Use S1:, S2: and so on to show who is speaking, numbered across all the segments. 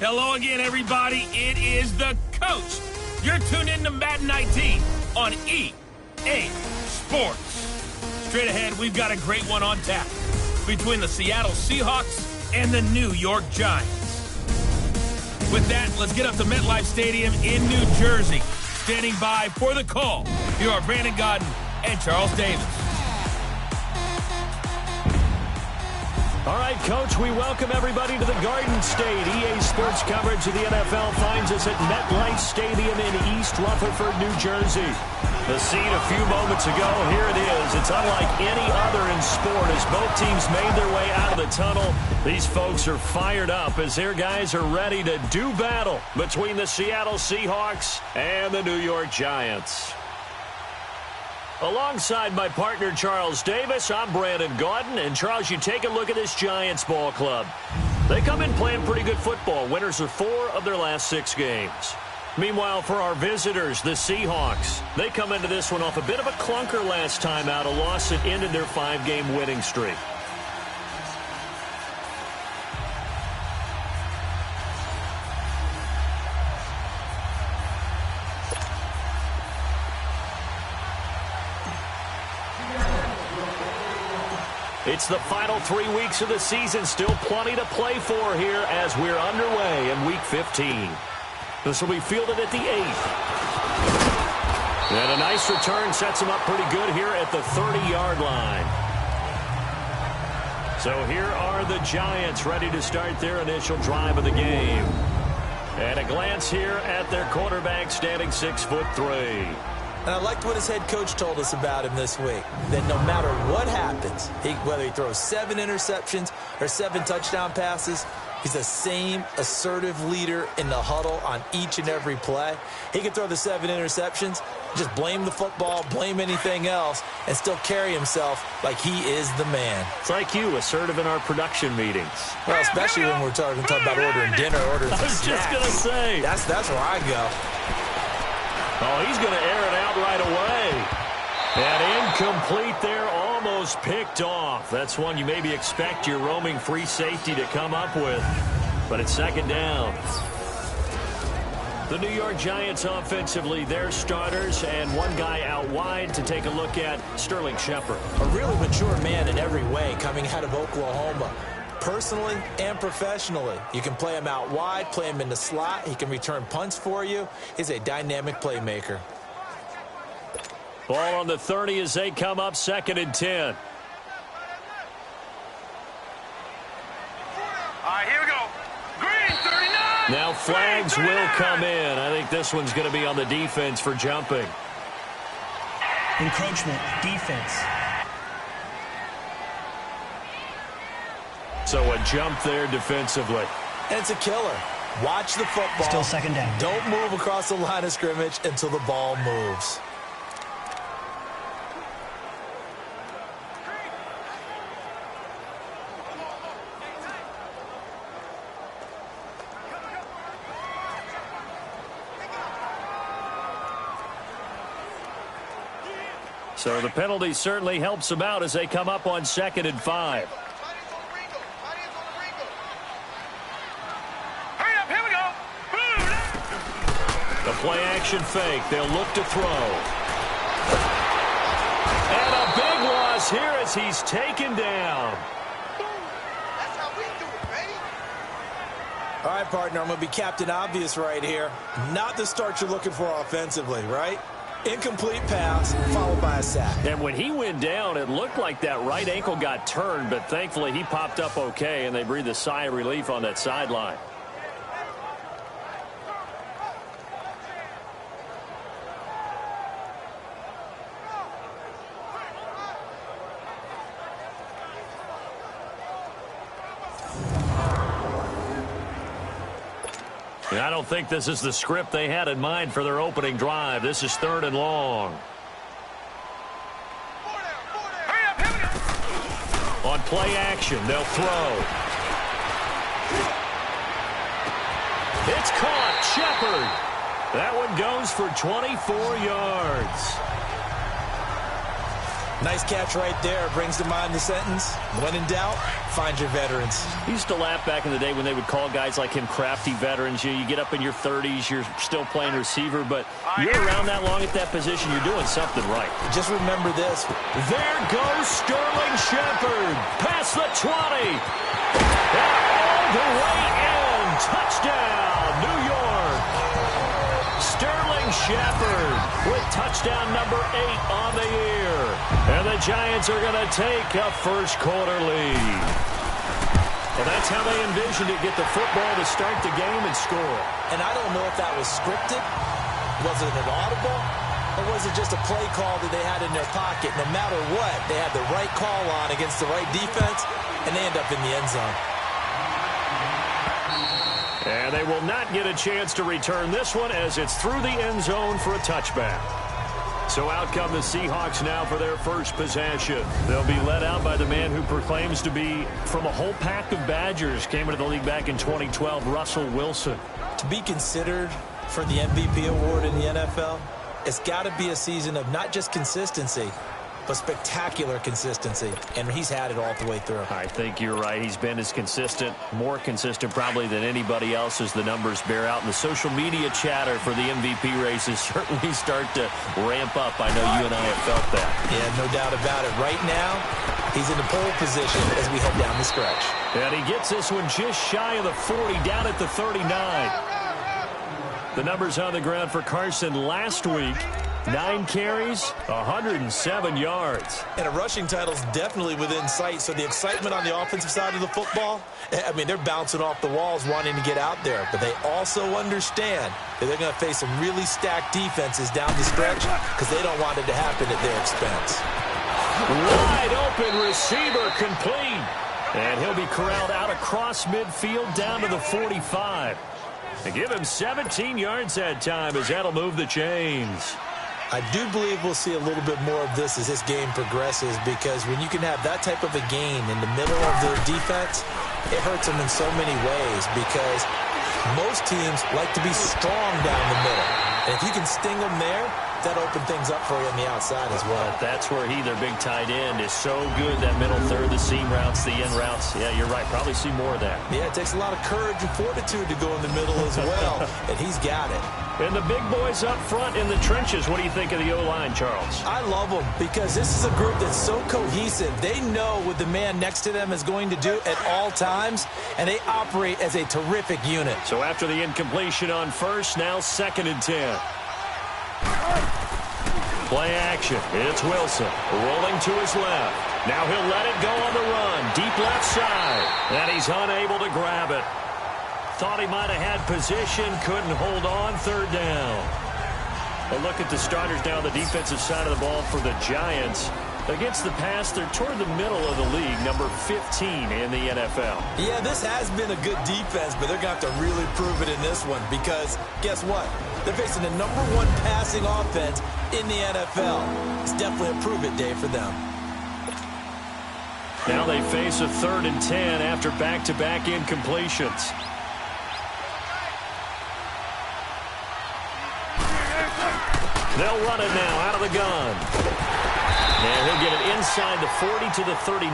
S1: Hello again, everybody. It is the coach. You're tuned in to Madden 19 on EA Sports. Straight ahead, we've got a great one on tap between the Seattle Seahawks and the New York Giants. With that, let's get up to MetLife Stadium in New Jersey. Standing by for the call, here are Brandon Godden and Charles Davis.
S2: All right, Coach, we welcome everybody to the Garden State. EA Sports coverage of the NFL finds us at MetLife Stadium in East Rutherford, New Jersey. The scene a few moments ago, here it is. It's unlike any other in sport as both teams made their way out of the tunnel. These folks are fired up as their guys are ready to do battle between the Seattle Seahawks and the New York Giants. Alongside my partner, Charles Davis, I'm Brandon Gaudin. And, Charles, you take a look at this Giants ball club. They come in playing pretty good football. Winners of 4 of their last 6 games. Meanwhile, for our visitors, the Seahawks, they come into this one off a bit of a clunker last time out, a loss that ended their 5-game winning streak. It's the final 3 weeks of the season. Still plenty to play for here as we're underway in Week 15. This will be fielded at the 8th. And a nice return sets him up pretty good here at the 30-yard line. So here are the Giants ready to start their initial drive of the game. And a glance here at their quarterback standing 6'3".
S3: And I liked what his head coach told us about him this week, that no matter what happens, whether he throws 7 interceptions or 7 touchdown passes, he's the same assertive leader in the huddle on each and every play. He can throw the 7 interceptions, just blame the football, blame anything else, and still carry himself like he is the man.
S2: It's like you, assertive in our production meetings.
S3: Well, especially when we're talking about ordering dinner, ordering some snacks.
S2: I was just going to say.
S3: That's where I go.
S2: Oh, he's going to air it out right away. And incomplete there, almost picked off. That's one you maybe expect your roaming free safety to come up with. But it's second down. The New York Giants offensively, their starters, and one guy out wide to take a look at, Sterling Shepard.
S3: A really mature man in every way coming out of Oklahoma. Personally and professionally. You can play him out wide, play him in the slot. He can return punts for you. He's a dynamic playmaker.
S2: Ball on the 30 as they come up, 2nd and 10.
S4: All right, here we go. Green, 39.
S2: Now flags
S4: Green,
S2: will come in. I think this one's going to be on the defense for jumping.
S5: Encroachment, defense.
S2: So a jump there defensively.
S3: And it's a killer. Watch the football.
S5: Still second down.
S3: Don't move across the line of scrimmage until the ball moves.
S2: So the penalty certainly helps them out as they come up on 2nd and 5. The play-action fake. They'll look to throw. And a big loss here as he's taken down.
S4: That's how we do it, baby.
S3: All right, partner, I'm going to be Captain Obvious right here. Not the start you're looking for offensively, right? Incomplete pass, followed by a sack.
S2: And when he went down, it looked like that right ankle got turned, but thankfully he popped up okay, and they breathed a sigh of relief on that sideline. I don't think this is the script they had in mind for their opening drive. This is 3rd and long. On play action, they'll throw. It's caught. Shepard. That one goes for 24 yards.
S3: Nice catch right there. Brings to mind the sentence, when in doubt, find your veterans.
S2: He used to laugh back in the day when they would call guys like him crafty veterans. You get up in your 30s, you're still playing receiver, but you're around that long at that position, you're doing something right.
S3: Just remember this.
S2: There goes Sterling Shepard. Past the 20. And all the way in. Touchdown, New York. Sterling Shepard with touchdown number 8 on the year. And the Giants are going to take a first quarter lead. And that's how they envisioned it, get the football to start the game and score.
S3: And I don't know if that was scripted. Was it an audible? Or was it just a play call that they had in their pocket? No matter what, they had the right call on against the right defense, and they end up in the end zone.
S2: And they will not get a chance to return this one as it's through the end zone for a touchback. So out come the Seahawks now for their first possession. They'll be led out by the man who proclaims to be from a whole pack of Badgers. Came into the league back in 2012, Russell Wilson.
S3: To be considered for the MVP award in the NFL, it's got to be a season of not just consistency, but spectacular consistency, and he's had it all the way through.
S2: I think you're right. He's been as consistent, more consistent probably than anybody else as the numbers bear out. And the social media chatter for the MVP races certainly start to ramp up. I know you and I have felt that.
S3: Yeah, no doubt about it. Right now, he's in the pole position as we head down the stretch.
S2: And he gets this one just shy of the 40, down at the 39. The numbers on the ground for Carson last week. 9 carries, 107 yards.
S3: And a rushing title is definitely within sight, so the excitement on the offensive side of the football, I mean, they're bouncing off the walls wanting to get out there, but they also understand that they're going to face some really stacked defenses down the stretch because they don't want it to happen at their expense.
S2: Wide open receiver complete. And he'll be corralled out across midfield down to the 45. They give him 17 yards that time as that'll move the chains.
S3: I do believe we'll see a little bit more of this as this game progresses, because when you can have that type of a gain in the middle of the defense, it hurts them in so many ways, because most teams like to be strong down the middle. And if you can sting them there, that opens things up for you on the outside as well.
S2: But that's where their big tight end, is so good, that middle third, the seam routes, the end routes. Yeah, you're right. Probably see more of that.
S3: Yeah, it takes a lot of courage and fortitude to go in the middle as well, and he's got it.
S2: And the big boys up front in the trenches. What do you think of the O-line, Charles?
S3: I love them because this is a group that's so cohesive. They know what the man next to them is going to do at all times, and they operate as a terrific unit.
S2: So after the incompletion on first, now 2nd and 10. Play action. It's Wilson rolling to his left. Now he'll let it go on the run. Deep left side. And he's unable to grab it. Thought he might have had position. Couldn't hold on. 3rd down. A look at the starters now on the defensive side of the ball for the Giants. Against the pass, they're toward the middle of the league, number 15 in the NFL.
S3: Yeah, this has been a good defense, but they're going to have to really prove it in this one because guess what? They're facing the #1 passing offense in the NFL. It's definitely a prove-it day for them.
S2: Now they face a 3rd and 10 after back-to-back incompletions. They'll run it now out of the gun. And he'll get it inside the 40 to the 39.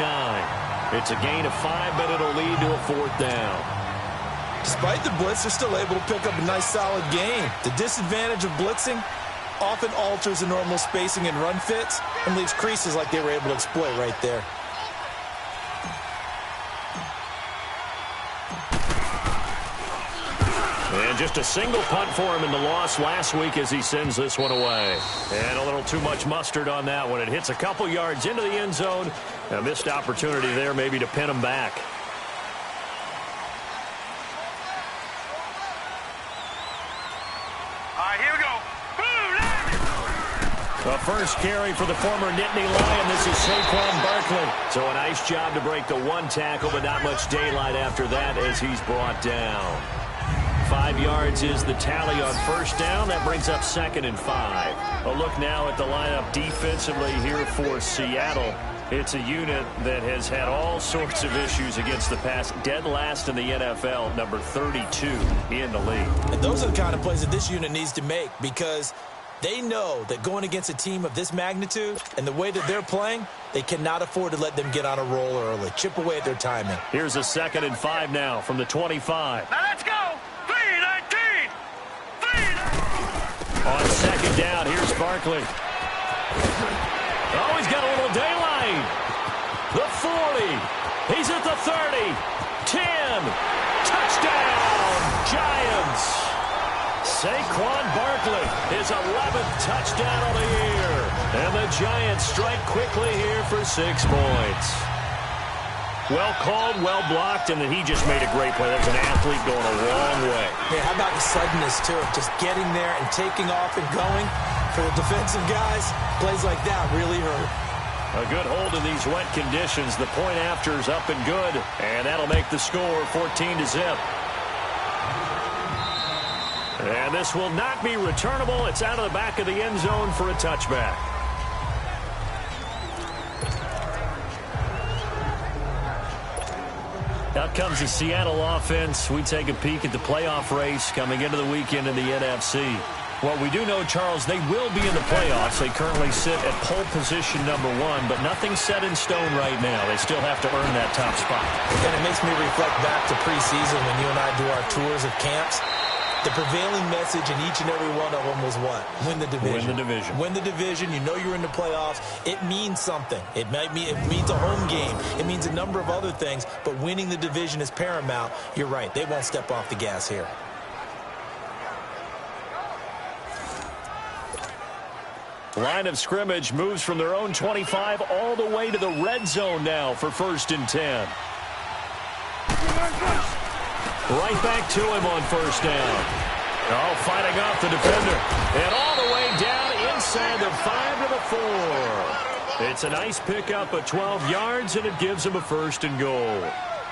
S2: It's a gain of 5, but it'll lead to a 4th down.
S3: Despite the blitz, they're still able to pick up a nice, solid gain. The disadvantage of blitzing often alters the normal spacing and run fits and leaves creases like they were able to exploit right there.
S2: And just a single punt for him in the loss last week as he sends this one away. And a little too much mustard on that one. It hits a couple yards into the end zone. A missed opportunity there maybe to pin him back.
S4: All right, here we go. Boom!
S2: The first carry for the former Nittany Lion. This is Saquon Barkley. So a nice job to break the 1 tackle, but not much daylight after that as he's brought down. 5 yards is the tally on 1st down. That brings up 2nd and 5. A look now at the lineup defensively here for Seattle. It's a unit that has had all sorts of issues against the pass. Dead last in the NFL, number 32 in the league.
S3: And those are the kind of plays that this unit needs to make because They know that going against a team of this magnitude and the way that they're playing, they cannot afford to let them get on a roll early. Chip away at their timing.
S2: Here's a 2nd and 5 now from the 25.
S4: Now let's go. 3-19. 3-19.
S2: On 2nd down, here's Barkley. Oh, he's got a little daylight. The 40. He's at the 30. 10. Touchdown, Giants. Saquon Barkley, his 11th touchdown of the year. And the Giants strike quickly here for 6 points. Well called, well blocked, and then he just made a great play. That was an athlete going a long way.
S3: Yeah, how about the suddenness, too? Just getting there and taking off and going. For the defensive guys, plays like that really hurt.
S2: A good hold in these wet conditions. The point after is up and good, and that'll make the score 14-0. And this will not be returnable. It's out of the back of the end zone for a touchback. Out comes the Seattle offense. We take a peek at the playoff race coming into the weekend in the NFC. What we do know, Charles, they will be in the playoffs. They currently sit at pole position number 1, but nothing's set in stone right now. They still have to earn that top spot.
S3: And it makes me reflect back to preseason when you and I do our tours of camps. The prevailing message in each and every one of them was what? Win the division.
S2: Win the division.
S3: Win the division. You know you're in the playoffs. It means something. It means a home game. It means a number of other things, but winning the division is paramount. You're right. They won't step off the gas here.
S2: Line of scrimmage moves from their own 25 all the way to the red zone now for 1st and 10. Right back to him on 1st down. Oh, fighting off the defender. And all the way down inside the 5 to the 4. It's a nice pickup of 12 yards, and it gives him a 1st and goal.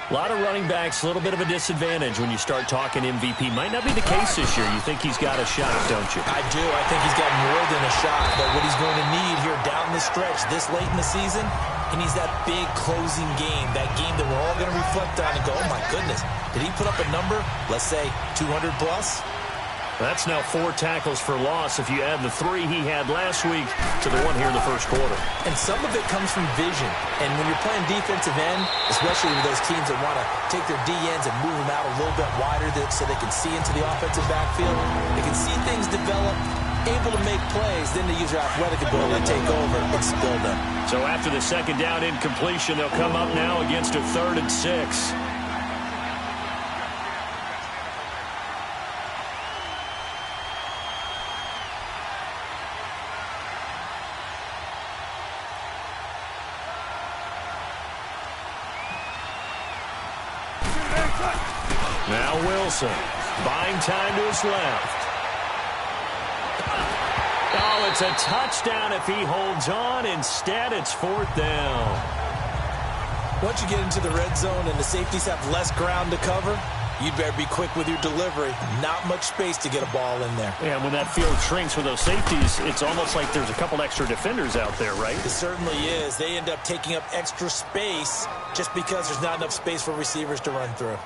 S2: A lot of running backs, a little bit of a disadvantage when you start talking MVP. Might not be the case this year. You think he's got a shot, don't you?
S3: I do. I think he's got more than a shot. But what he's going to need here down the stretch this late in the season, he needs that big closing game, that game that we're all going to reflect on and go, oh, my goodness, did he put up a number, let's say 200 plus?
S2: That's now 4 tackles for loss if you add the 3 he had last week to the 1 here in the 1st quarter.
S3: And some of it comes from vision. And when you're playing defensive end, especially with those teams that want to take their DNs and move them out a little bit wider so they can see into the offensive backfield, they can see things develop, able to make plays, then they use their athletic ability to take over and spill them.
S2: So after the 2nd down incompletion, they'll come up now against a 3rd and 6. Now Wilson, buying time to his left. Oh, it's a touchdown if he holds on. Instead, it's 4th down.
S3: Once you get into the red zone and the safeties have less ground to cover, you better be quick with your delivery. Not much space to get a ball in there.
S2: Yeah, when that field shrinks with those safeties, it's almost like there's a couple extra defenders out there, right?
S3: It certainly is. They end up taking up extra space just because there's not enough space for receivers to run through.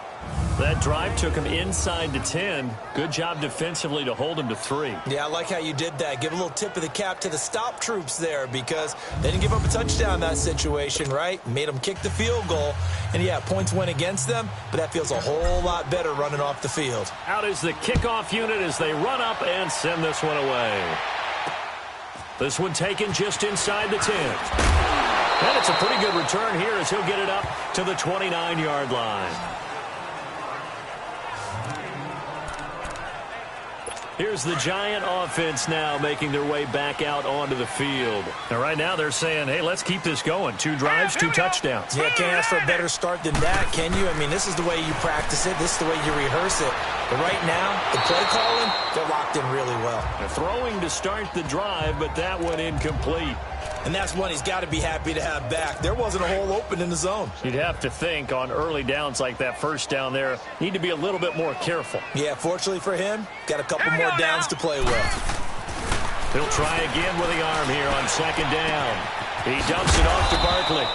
S2: That drive took him inside to 10. Good job defensively to hold him to 3.
S3: Yeah, I like how you did that. Give a little tip of the cap to the stop troops there because they didn't give up a touchdown in that situation, right? Made them kick the field goal. And, yeah, points went against them, but that feels a whole lot better running off the field.
S2: Out is the kickoff unit as they run up and send this one away. This one taken just inside the 10. And it's a pretty good return here as he'll get it up to the 29-yard line. Here's the Giant offense now making their way back out onto the field. And right now they're saying, hey, let's keep this going. 2 drives, 2 touchdowns.
S3: Yeah, can't ask for a better start than that, can you? I mean, this is the way you practice it. This is the way you rehearse it. But right now, the play calling, they're locked in really well.
S2: They're throwing to start the drive, but that one incomplete.
S3: And that's one he's got to be happy to have back. There wasn't a hole open in the zone.
S2: You'd have to think on early downs like that 1st down there, need to be a little bit more careful.
S3: Yeah, fortunately for him, got a couple more downs to play with.
S2: He'll try again with the arm here on 2nd down. He dumps it off to Barkley.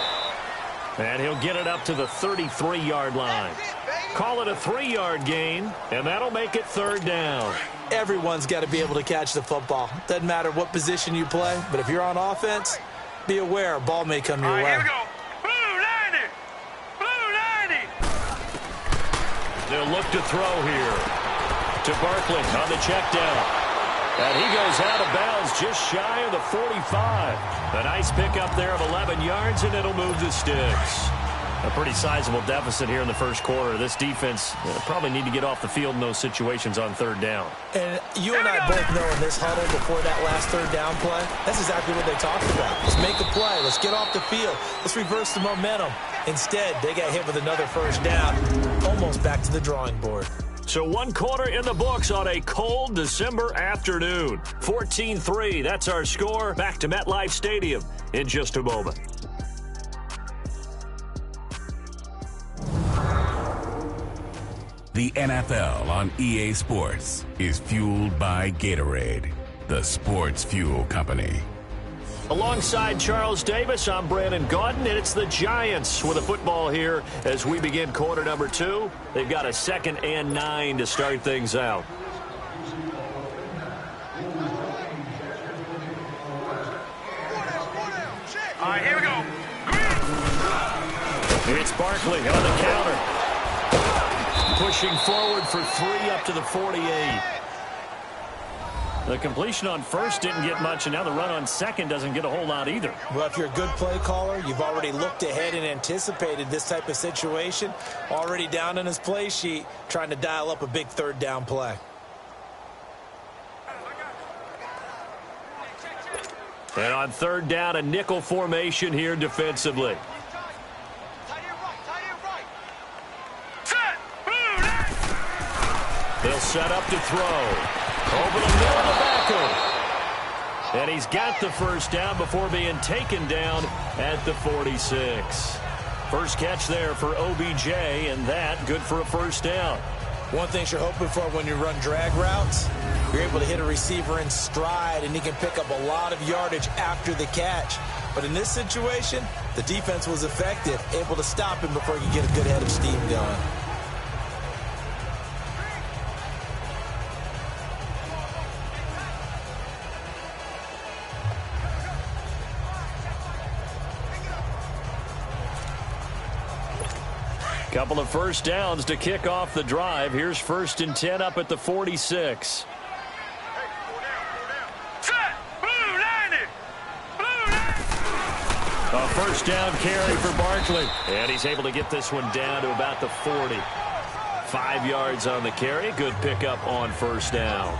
S2: And he'll get it up to the 33-yard line. Call it a 3-yard gain, and that'll make it 3rd down.
S3: Everyone's got to be able to catch the football. Doesn't matter what position you play, but if you're on offense, be aware a ball may come your way.
S4: Here we go. Blue 90. Blue 90.
S2: They'll look to throw here to Barkley on the check down. And he goes out of bounds just shy of the 45. A nice pickup there of 11 yards, and it'll move the sticks. A pretty sizable deficit here in the first quarter. This defense probably need to get off the field in those situations on third down.
S3: And you and I both know in this huddle before that last third down play, that's exactly what they talked about. Let's make a play. Let's get off the field. Let's reverse the momentum. Instead, they got hit with another first down, almost back to the drawing board.
S2: So 1 quarter in the books on a cold December afternoon. 14-3, that's our score. Back to MetLife Stadium in just a moment.
S5: The NFL on EA Sports is fueled by Gatorade, the sports fuel company.
S2: Alongside Charles Davis, I'm Brandon Gaudin, and it's the Giants with a football here as we begin quarter number 2. They've got a 2nd and 9 to start things out.
S4: All right, here we go.
S2: It's Barkley on the counter. Pushing forward for 3 up to the 48. The completion on first didn't get much, and now the run on second doesn't get a whole lot either.
S3: Well, if you're a good play caller, you've already looked ahead and anticipated this type of situation. Already down in his play sheet, trying to dial up a big third down play.
S2: And on third down, a nickel formation here defensively. They'll set up to throw. Over the middle of the backer. And he's got the first down before being taken down at the 46. First catch there for OBJ, and that good for a first down.
S3: One thing you're hoping for when you run drag routes, you're able to hit a receiver in stride, and he can pick up a lot of yardage after the catch. But in this situation, the defense was effective, able to stop him before he could get a good head of steam going.
S2: Couple of first downs to kick off the drive. Here's 1st and 10 up at the 46. A first down carry for Barkley. And he's able to get this one down to about the 40. 5 yards on the carry. Good pickup on first down.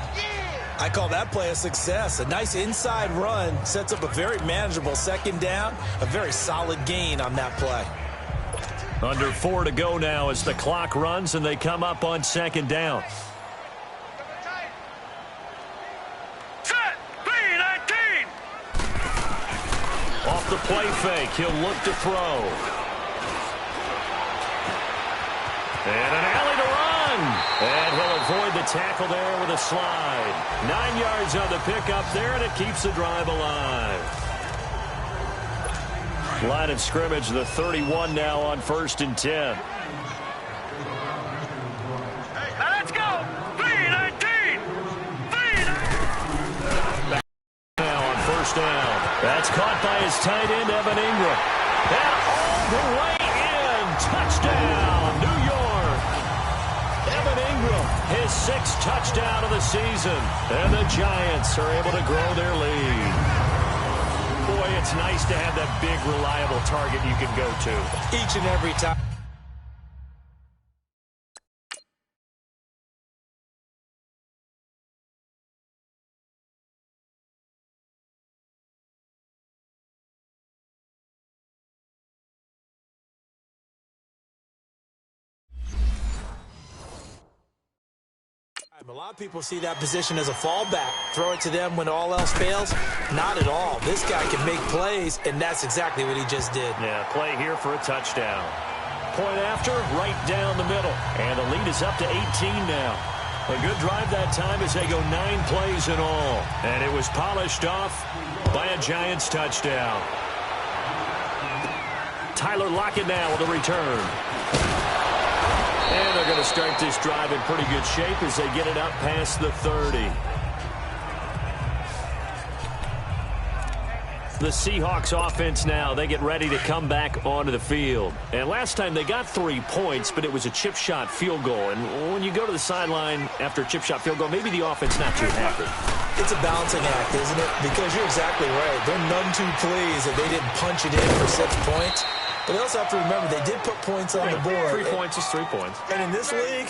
S3: I call that play a success. A nice inside run sets up a very manageable second down. A very solid gain on that play.
S2: Under 4 to go now as the clock runs and they come up on second down.
S4: Set. 3-19.
S2: Off the play fake, he'll look to throw. And an alley to run. And he'll avoid the tackle there with a slide. 9 yards on the pickup there, and it keeps the drive alive. Line of scrimmage, the 31 now on 1st and 10.
S4: Now let's go. 3-19. 3-19.
S2: Now on first down. That's caught by his tight end, Evan Ingram. And all the way in. Touchdown, New York. Evan Ingram, his 6th touchdown of the season. And the Giants are able to grow their lead. Boy, it's nice to have that big, reliable target you can go to.
S3: Each and every time. A lot of people see that position as a fallback. Throw it to them when all else fails. Not at all. This guy can make plays, and that's exactly what he just did.
S2: Yeah, play here for a touchdown. Point after, right down the middle. And the lead is up to 18 now. A good drive that time as they go 9 plays in all. And it was polished off by a Giants touchdown. Tyler Lockett now with a return. And they're going to start this drive in pretty good shape as they get it up past the 30. The Seahawks offense now, they get ready to come back onto the field. And last time they got 3 points, but it was a chip shot field goal. And when you go to the sideline after a chip shot field goal, maybe the offense not too happy.
S3: It's a balancing act, isn't it? Because you're exactly right. They're none too pleased that they didn't punch it in for 6 points. But they also have to remember they did put points on the board.
S2: 3 points is 3 points.
S3: And in this league,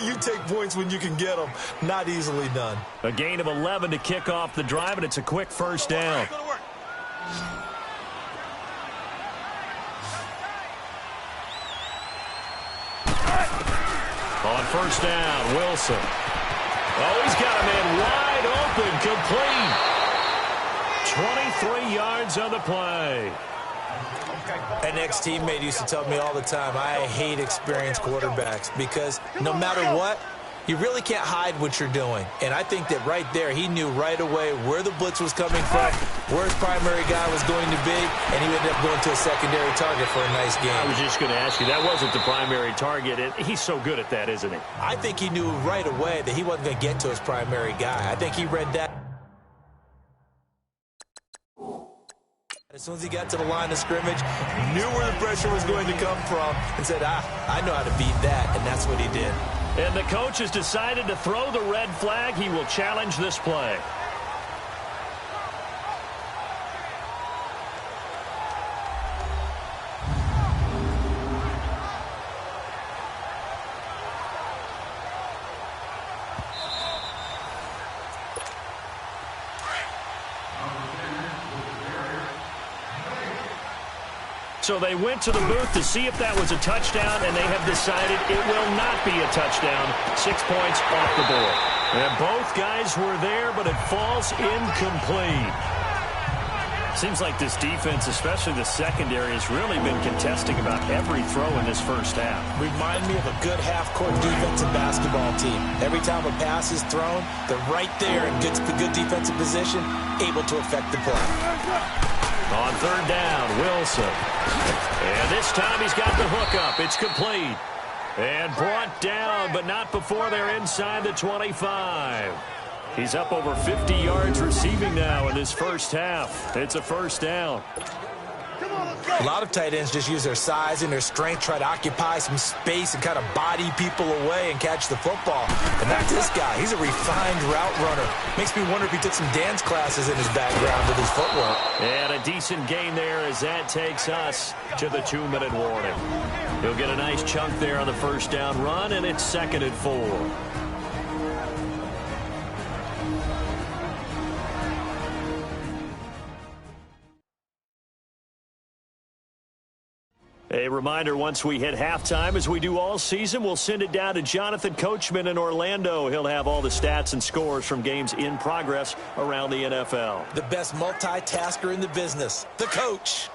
S3: you take points when you can get them. Not easily done.
S2: A gain of 11 to kick off the drive, and it's a quick first down. On first down, Wilson. Oh, he's got a man wide open, complete. 23 yards on the play.
S3: An ex-teammate used to tell me all the time, I hate experienced quarterbacks because no matter what, you really can't hide what you're doing. And I think that right there, he knew right away where the blitz was coming from, where his primary guy was going to be, and he ended up going to a secondary target for a nice game.
S2: I was just going to ask you, that wasn't the primary target, and he's so good at that, isn't he?
S3: I think he knew right away that he wasn't going to get to his primary guy. I think he read that. As soon as he got to the line of scrimmage, knew where the pressure was going to come from, and said, I know how to beat that, and that's what he did.
S2: And the coach has decided to throw the red flag. He will challenge this play. So they went to the booth to see if that was a touchdown, and they have decided it will not be a touchdown. 6 points off the board. And both guys were there, but it falls incomplete. Seems like this defense, especially the secondary, has really been contesting about every throw in this first half.
S3: Remind me of a good half-court defensive basketball team. Every time a pass is thrown, they're right there in good defensive position, able to affect the play.
S2: On third down, Wilson. And this time he's got the hook up. It's complete. And brought down, but not before they're inside the 25. He's up over 50 yards receiving now in this first half. It's a first down.
S3: A lot of tight ends just use their size and their strength, try to occupy some space and kind of body people away and catch the football. But not this guy. He's a refined route runner. Makes me wonder if he took some dance classes in his background with his footwork.
S2: And a decent gain there as that takes us to the 2-minute warning. He'll get a nice chunk there on the first down run, and it's 2nd and 4. A reminder, once we hit halftime, as we do all season, we'll send it down to Jonathan Coachman in Orlando. He'll have all the stats and scores from games in progress around the NFL.
S3: The best multitasker in the business, the coach.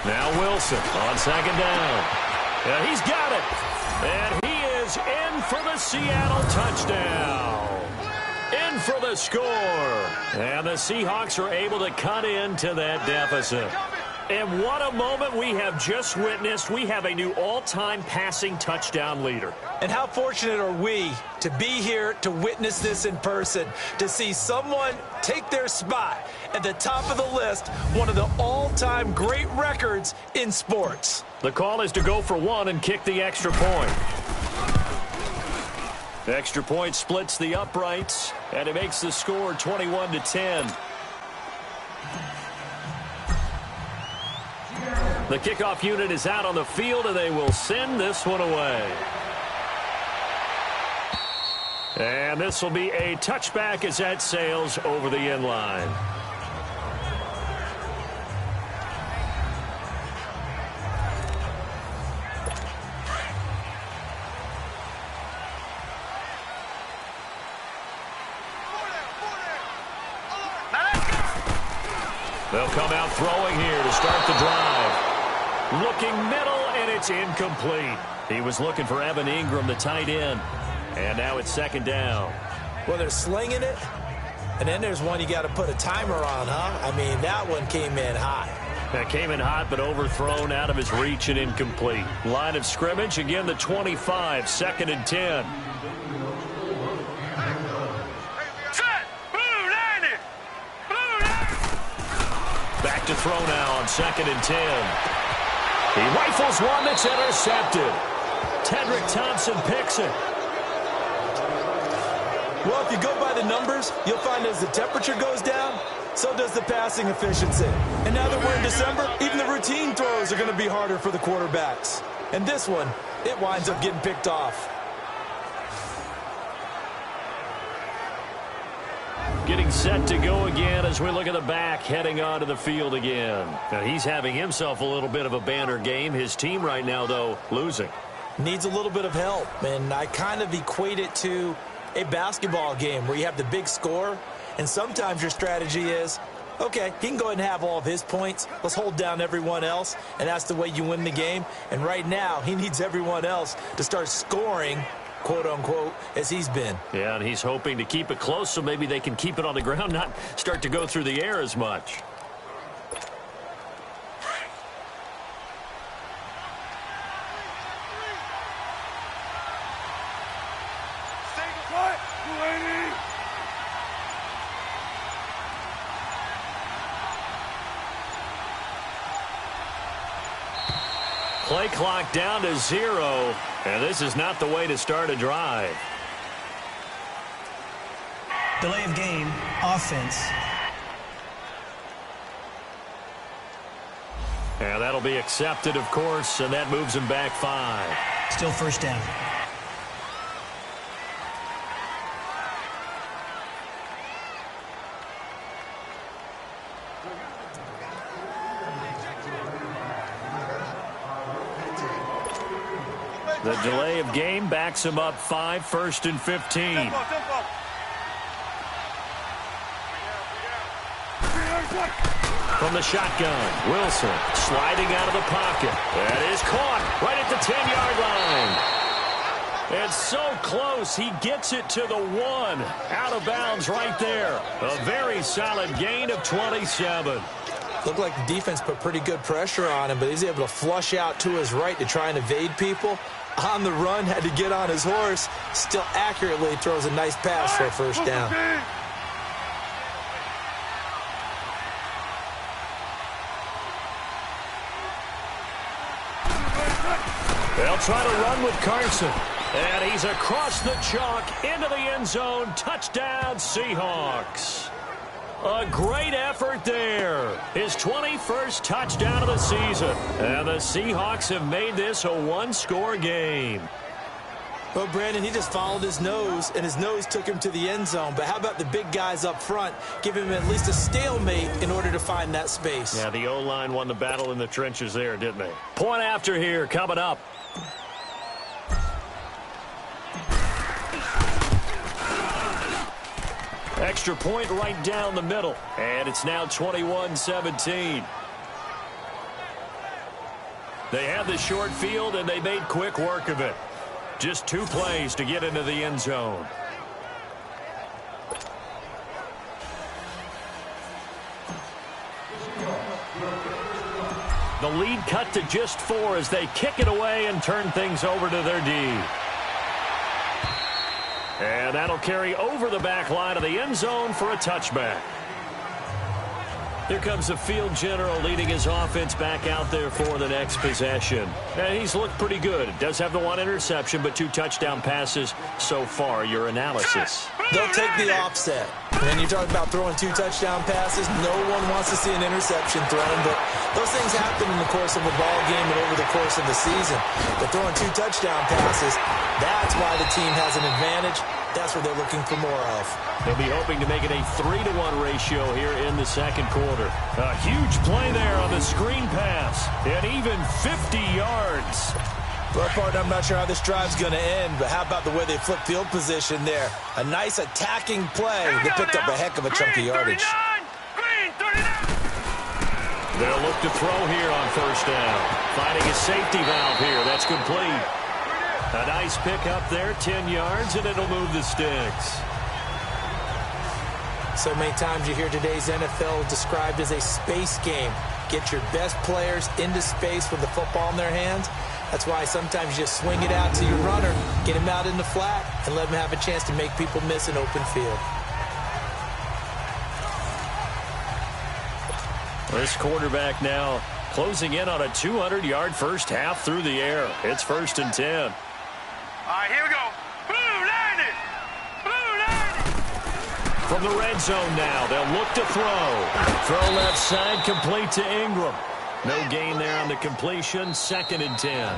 S2: Now Wilson on second down. And he's got it. And he is in for the Seattle touchdown. In for the score. And the Seahawks are able to cut into that deficit. And what a moment we have just witnessed. We have a new all-time passing touchdown leader.
S3: And how fortunate are we to be here to witness this in person, to see someone take their spot at the top of the list, one of the all-time great records in sports.
S2: The call is to go for one and kick the extra point. The extra point splits the uprights, and it makes the score 21-10. The kickoff unit is out on the field, and they will send this one away. And this will be a touchback as that sails over the end line. They'll come out throwing here to start the drive. Looking middle, and it's incomplete. He was looking for Evan Ingram, the tight end. And now it's second down.
S3: Well, they're slinging it, And then there's one you got to put a timer on, huh? I mean, that one came in hot.
S2: That came in hot, but overthrown out of his reach and incomplete. Line of scrimmage, again, the 25, 2nd and 10.
S4: Set. Blue 90. Blue 90.
S2: Back to throw now on 2nd and 10. He rifles one that's intercepted. Tedrick Thompson picks it.
S3: Well, if you go by the numbers, you'll find as the temperature goes down, so does the passing efficiency. And now that we're in December, even the routine throws are going to be harder for the quarterbacks. And this one, it winds up getting picked off.
S2: Getting set to go again as we look at the back heading onto the field again. Now, he's having himself a little bit of a banner game. His team right now, though, losing.
S3: Needs a little bit of help, and I kind of equate it to a basketball game where you have the big score, and sometimes your strategy is, okay, he can go ahead and have all of his points. Let's hold down everyone else, and that's the way you win the game. And right now, he needs everyone else to start scoring, quote-unquote, as he's been.
S2: Yeah, and he's hoping to keep it close so maybe they can keep it on the ground, not start to go through the air as much. Play clock down to 0, and this is not the way to start a drive.
S6: Delay of game, offense.
S2: And that'll be accepted, of course, and that moves him back 5.
S6: Still first down.
S2: The delay of game backs him up 5, 1st and 15. From the shotgun, Wilson sliding out of the pocket. That is caught right at the 10-yard line. It's so close, he gets it to the 1. Out of bounds right there. A very solid gain of 27.
S3: Looked like the defense put pretty good pressure on him, but he's able to flush out to his right to try and evade people. On the run, had to get on his horse. Still accurately throws a nice pass for a first down.
S2: They'll try to run with Carson. And he's across the chalk into the end zone. Touchdown, Seahawks. A great effort there. His 21st touchdown of the season. And the Seahawks have made this a one-score game.
S3: Well, Brandon, he just followed his nose, and his nose took him to the end zone. But how about the big guys up front? Give him at least a stalemate in order to find that space.
S2: Yeah, the O-line won the battle in the trenches there, didn't they? Point after here coming up. Extra point right down the middle. And it's now 21-17. They had the short field, and they made quick work of it. Just 2 plays to get into the end zone. The lead cut to just 4 as they kick it away and turn things over to their D. And that'll carry over the back line of the end zone for a touchback. Here comes the field general leading his offense back out there for the next possession. And he's looked pretty good. Does have the 1 interception, but 2 touchdown passes so far. Your analysis.
S3: They'll take the offset. When you talk about throwing 2 touchdown passes, no one wants to see an interception thrown, but those things happen in the course of a ball game and over the course of the season. But throwing 2 touchdown passes, that's why the team has an advantage. That's what they're looking for more of.
S2: They'll be hoping to make it a 3-to-1 ratio here in the second quarter. A huge play there on the screen pass, and even 50 yards.
S3: Well, partner, I'm not sure how this drive's going to end, but how about the way they flip field position there? A nice attacking play. They picked up a heck of a chunk of yardage.
S4: Green 39.
S2: They'll look to throw here on first down. Finding a safety valve here. That's complete. A nice pick up there, 10 yards, and it'll move the sticks.
S3: So many times you hear today's NFL described as a space game. Get your best players into space with the football in their hands. That's why sometimes you just swing it out to your runner, get him out in the flat, and let him have a chance to make people miss an open field.
S2: This quarterback now closing in on a 200-yard first half through the air. It's 1st and 10.
S4: All right, here we go. Blue 90. Blue 90.
S2: From the red zone now, they'll look to throw. Throw left side, complete to Ingram. No gain there on the completion, 2nd and 10.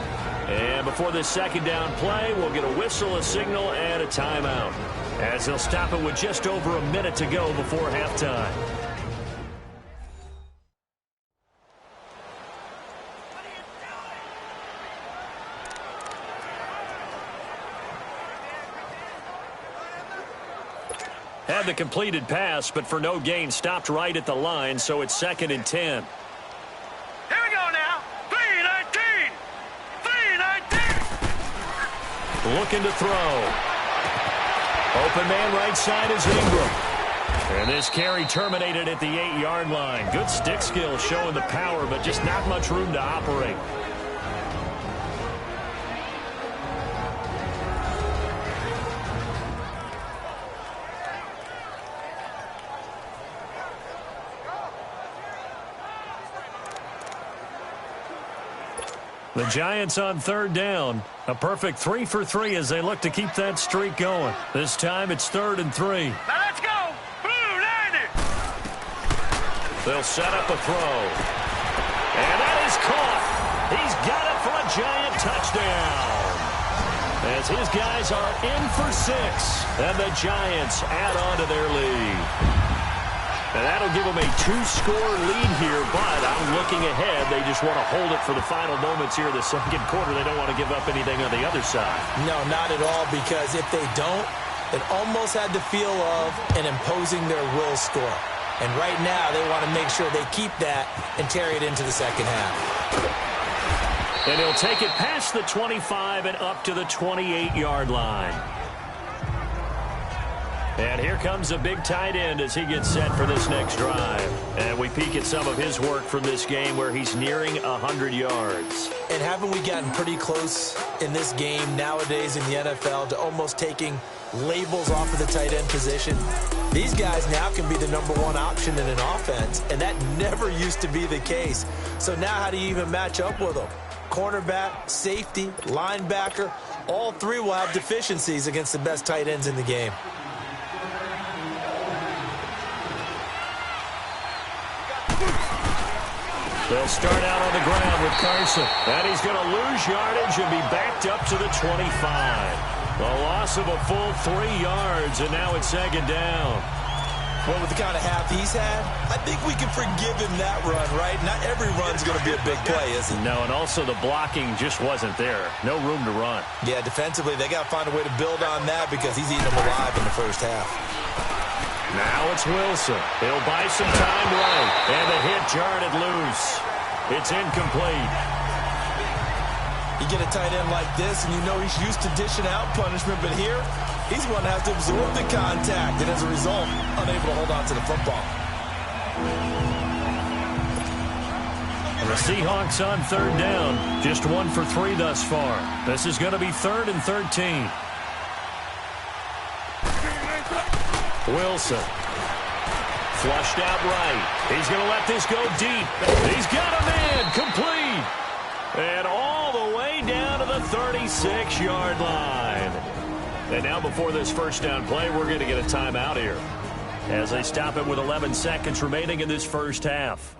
S2: And before this second down play, we'll get a whistle, a signal, and a timeout, as they'll stop it with just over a minute to go before halftime. Had the completed pass, but for no gain, stopped right at the line, so it's 2nd and 10.
S4: Here we go now. 3-19. 3-19.
S2: Looking to throw. Open man right side is Ingram. And this carry terminated at the 8-yard line. Good stick skill showing the power, but just not much room to operate. The Giants on 3rd down. A perfect 3 for 3 as they look to keep that streak going. This time it's 3rd and 3.
S4: Now let's go. Blue 90.
S2: They'll set up a throw. And that is caught. He's got it for a Giant touchdown. As his guys are in for 6. And the Giants add on to their lead. And that'll give them a 2-score lead here, but I'm looking ahead. They just want to hold it for the final moments here in the second quarter. They don't want to give up anything on the other side.
S3: No, not at all, because if they don't, it almost had the feel of an imposing their will score. And right now, they want to make sure they keep that and carry it into the second half.
S2: And he'll take it past the 25 and up to the 28-yard line. And here comes a big tight end as he gets set for this next drive. And we peek at some of his work from this game where he's nearing 100 yards.
S3: And haven't we gotten pretty close in this game nowadays in the NFL to almost taking labels off of the tight end position? These guys now can be the #1 option in an offense, and that never used to be the case. So now how do you even match up with them? Cornerback, safety, linebacker, all three will have deficiencies against the best tight ends in the game.
S2: They'll start out on the ground with Carson. And he's going to lose yardage and be backed up to the 25. A loss of a full 3 yards, and now it's 2nd down.
S3: Well, with the kind of half he's had, I think we can forgive him that run, right? Not every run's going to be a big play, is it?
S2: No, and also the blocking just wasn't there. No room to run.
S3: Yeah, defensively, they got to find a way to build on that because he's eating them alive in the first half.
S2: Now it's Wilson. He'll buy some time right. And the hit jarred it loose. It's incomplete.
S3: You get a tight end like this, and you know he's used to dishing out punishment, but here, he's one that has to absorb the contact, and as a result, unable to hold on to the football.
S2: And the Seahawks on 3rd down. Just 1 for 3 thus far. This is going to be 3rd and 13. Wilson. Flushed out right. He's going to let this go deep. He's got a man. Complete. And all the way down to the 36-yard line. And now before this first down play, we're going to get a timeout here as they stop it with 11 seconds remaining in this first half.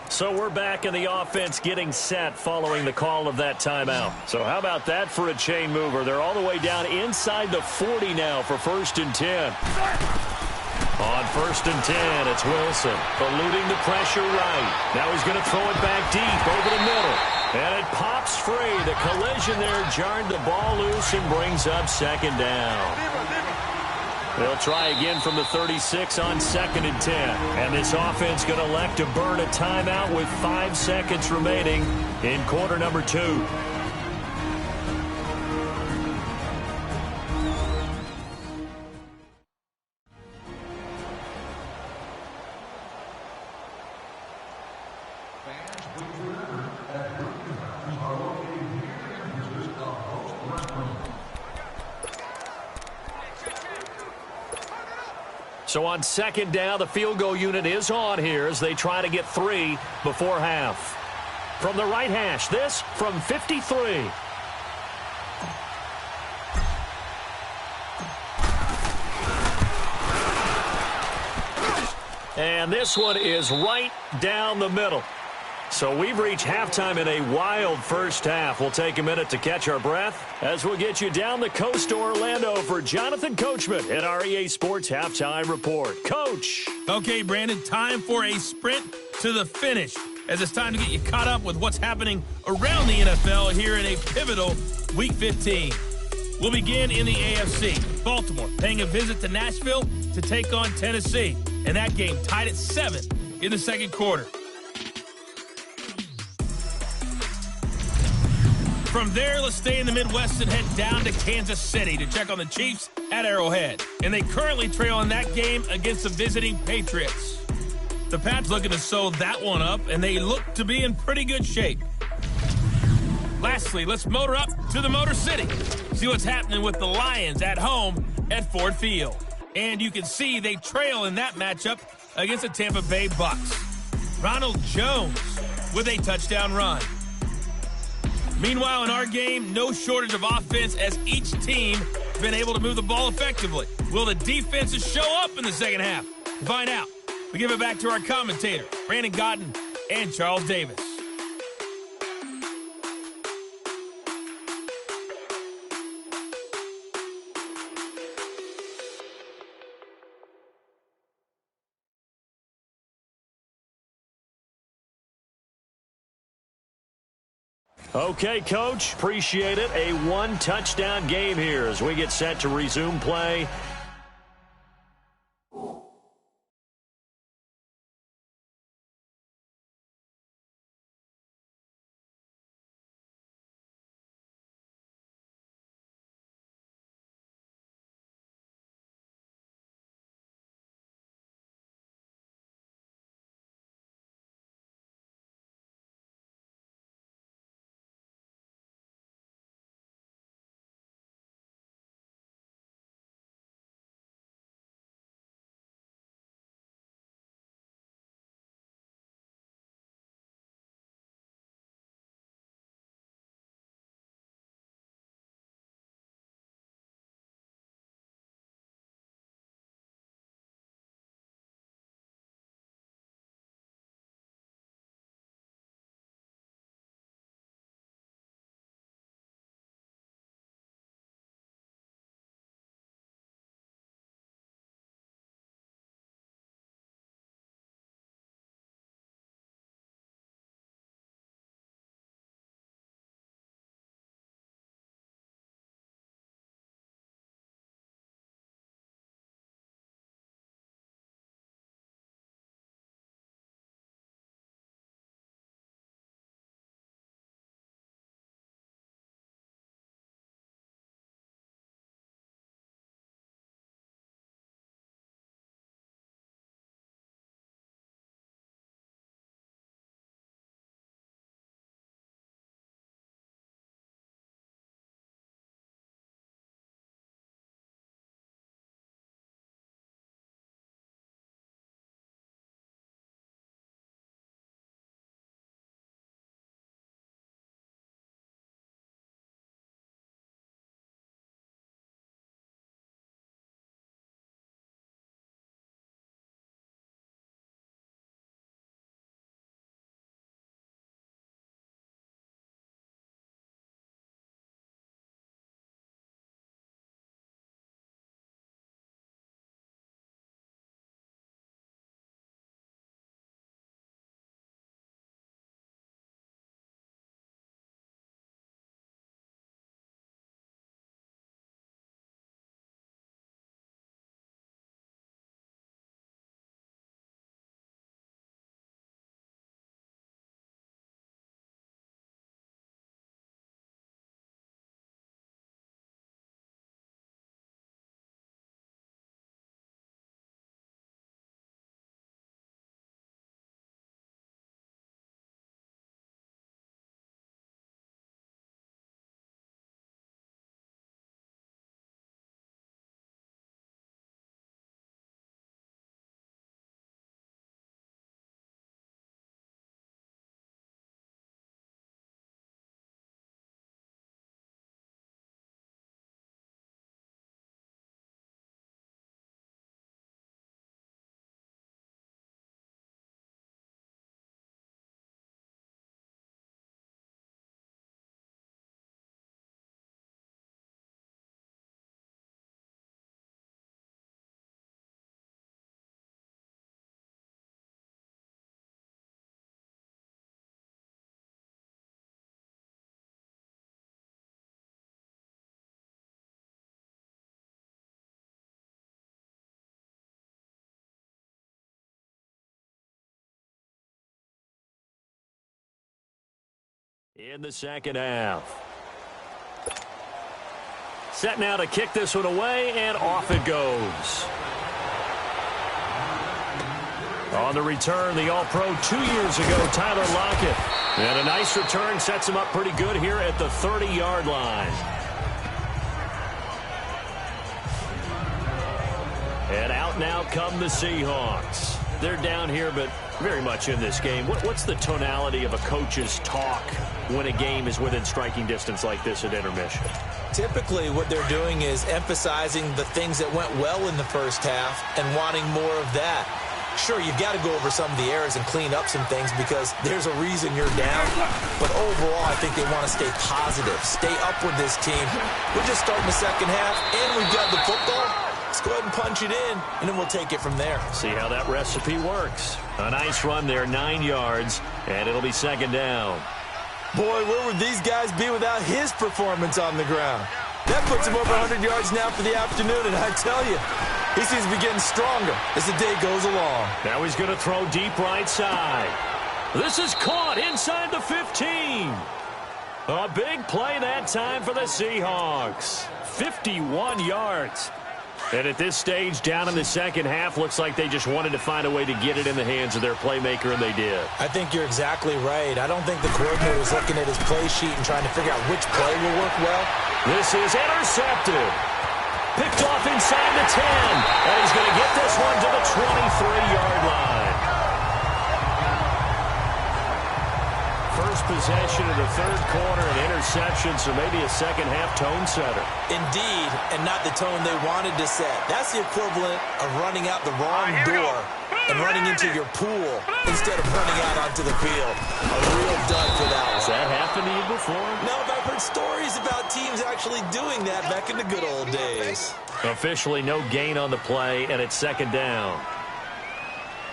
S2: So we're back in the offense getting set following the call of that timeout. So how about that for a chain mover? They're all the way down inside the 40 now for 1st and 10. On 1st and 10, it's Wilson eluding the pressure right. Now he's going to throw it back deep over the middle. And it pops free. The collision there jarred the ball loose and brings up 2nd down. They'll try again from the 36 on 2nd and 10. And this offense going to elect to burn a timeout with 5 seconds remaining in quarter number 2. So on second down, the field goal unit is on here as they try to get 3 before half. From the right hash, this from 53. And this one is right down the middle. So we've reached halftime in a wild first half. We'll take a minute to catch our breath as we'll get you down the coast to Orlando for Jonathan Coachman at our EA Sports Halftime Report. Coach.
S1: Okay, Brandon, time for a sprint to the finish as it's time to get you caught up with what's happening around the NFL here in a pivotal Week 15. We'll begin in the AFC. Baltimore paying a visit to Nashville to take on Tennessee. And that game tied at 7 in the second quarter. From there, let's stay in the Midwest and head down to Kansas City to check on the Chiefs at Arrowhead. And they currently trail in that game against the visiting Patriots. The Pats looking to sew that one up, and they look to be in pretty good shape. Lastly, let's motor up to the Motor City. See what's happening with the Lions at home at Ford Field. And you can see they trail in that matchup against the Tampa Bay Bucks. Ronald Jones with a touchdown run. Meanwhile, in our game, no shortage of offense as each team has been able to move the ball effectively. Will the defenses show up in the second half? To find out, we give it back to our commentator, Brandon Gotten and Charles Davis.
S2: Okay, Coach, appreciate it. A one-touchdown game here as we get set to resume play. In the second half. Set now to kick this one away, and off it goes. On the return, the All-Pro 2 years ago, Tyler Lockett. And a nice return sets him up pretty good here at the 30-yard line. And out now come the Seahawks. They're down here, but very much in this game. What's the tonality of a coach's talk when a game is within striking distance like this at intermission?
S3: Typically, what they're doing is emphasizing the things that went well in the first half and wanting more of that. Sure, you've got to go over some of the errors and clean up some things because there's a reason you're down. But overall, I think they want to stay positive, stay up with this team. We're just starting the second half, and we've got the football. Let's go ahead and punch it in, and then we'll take it from there.
S2: See how that recipe works. A nice run there, 9 yards, and it'll be second down.
S3: Boy, where would these guys be without his performance on the ground? That puts him over 100 yards now for the afternoon, and I tell you, he seems to be getting stronger as the day goes along.
S2: Now he's going to throw deep right side. This is caught inside the 15. A big play that time for the Seahawks. 51 yards. And at this stage, down in the second half, looks like they just wanted to find a way to get it in the hands of their playmaker, and they did.
S3: I think you're exactly right. I don't think the coordinator is looking at his play sheet and trying to figure out which play will work well.
S2: This is intercepted. Picked off inside the 10. And he's going to get this one to the 23-yard line. First possession of the third quarter, an interception, so maybe a second-half tone setter.
S3: Indeed, and not the tone they wanted to set. That's the equivalent of running out the wrong door and running into your pool instead of running out onto the field. A real dud for that one.
S2: Has that happened to you before?
S3: No, but I've heard stories about teams actually doing that back in the good old days.
S2: Officially no gain on the play, and it's second down.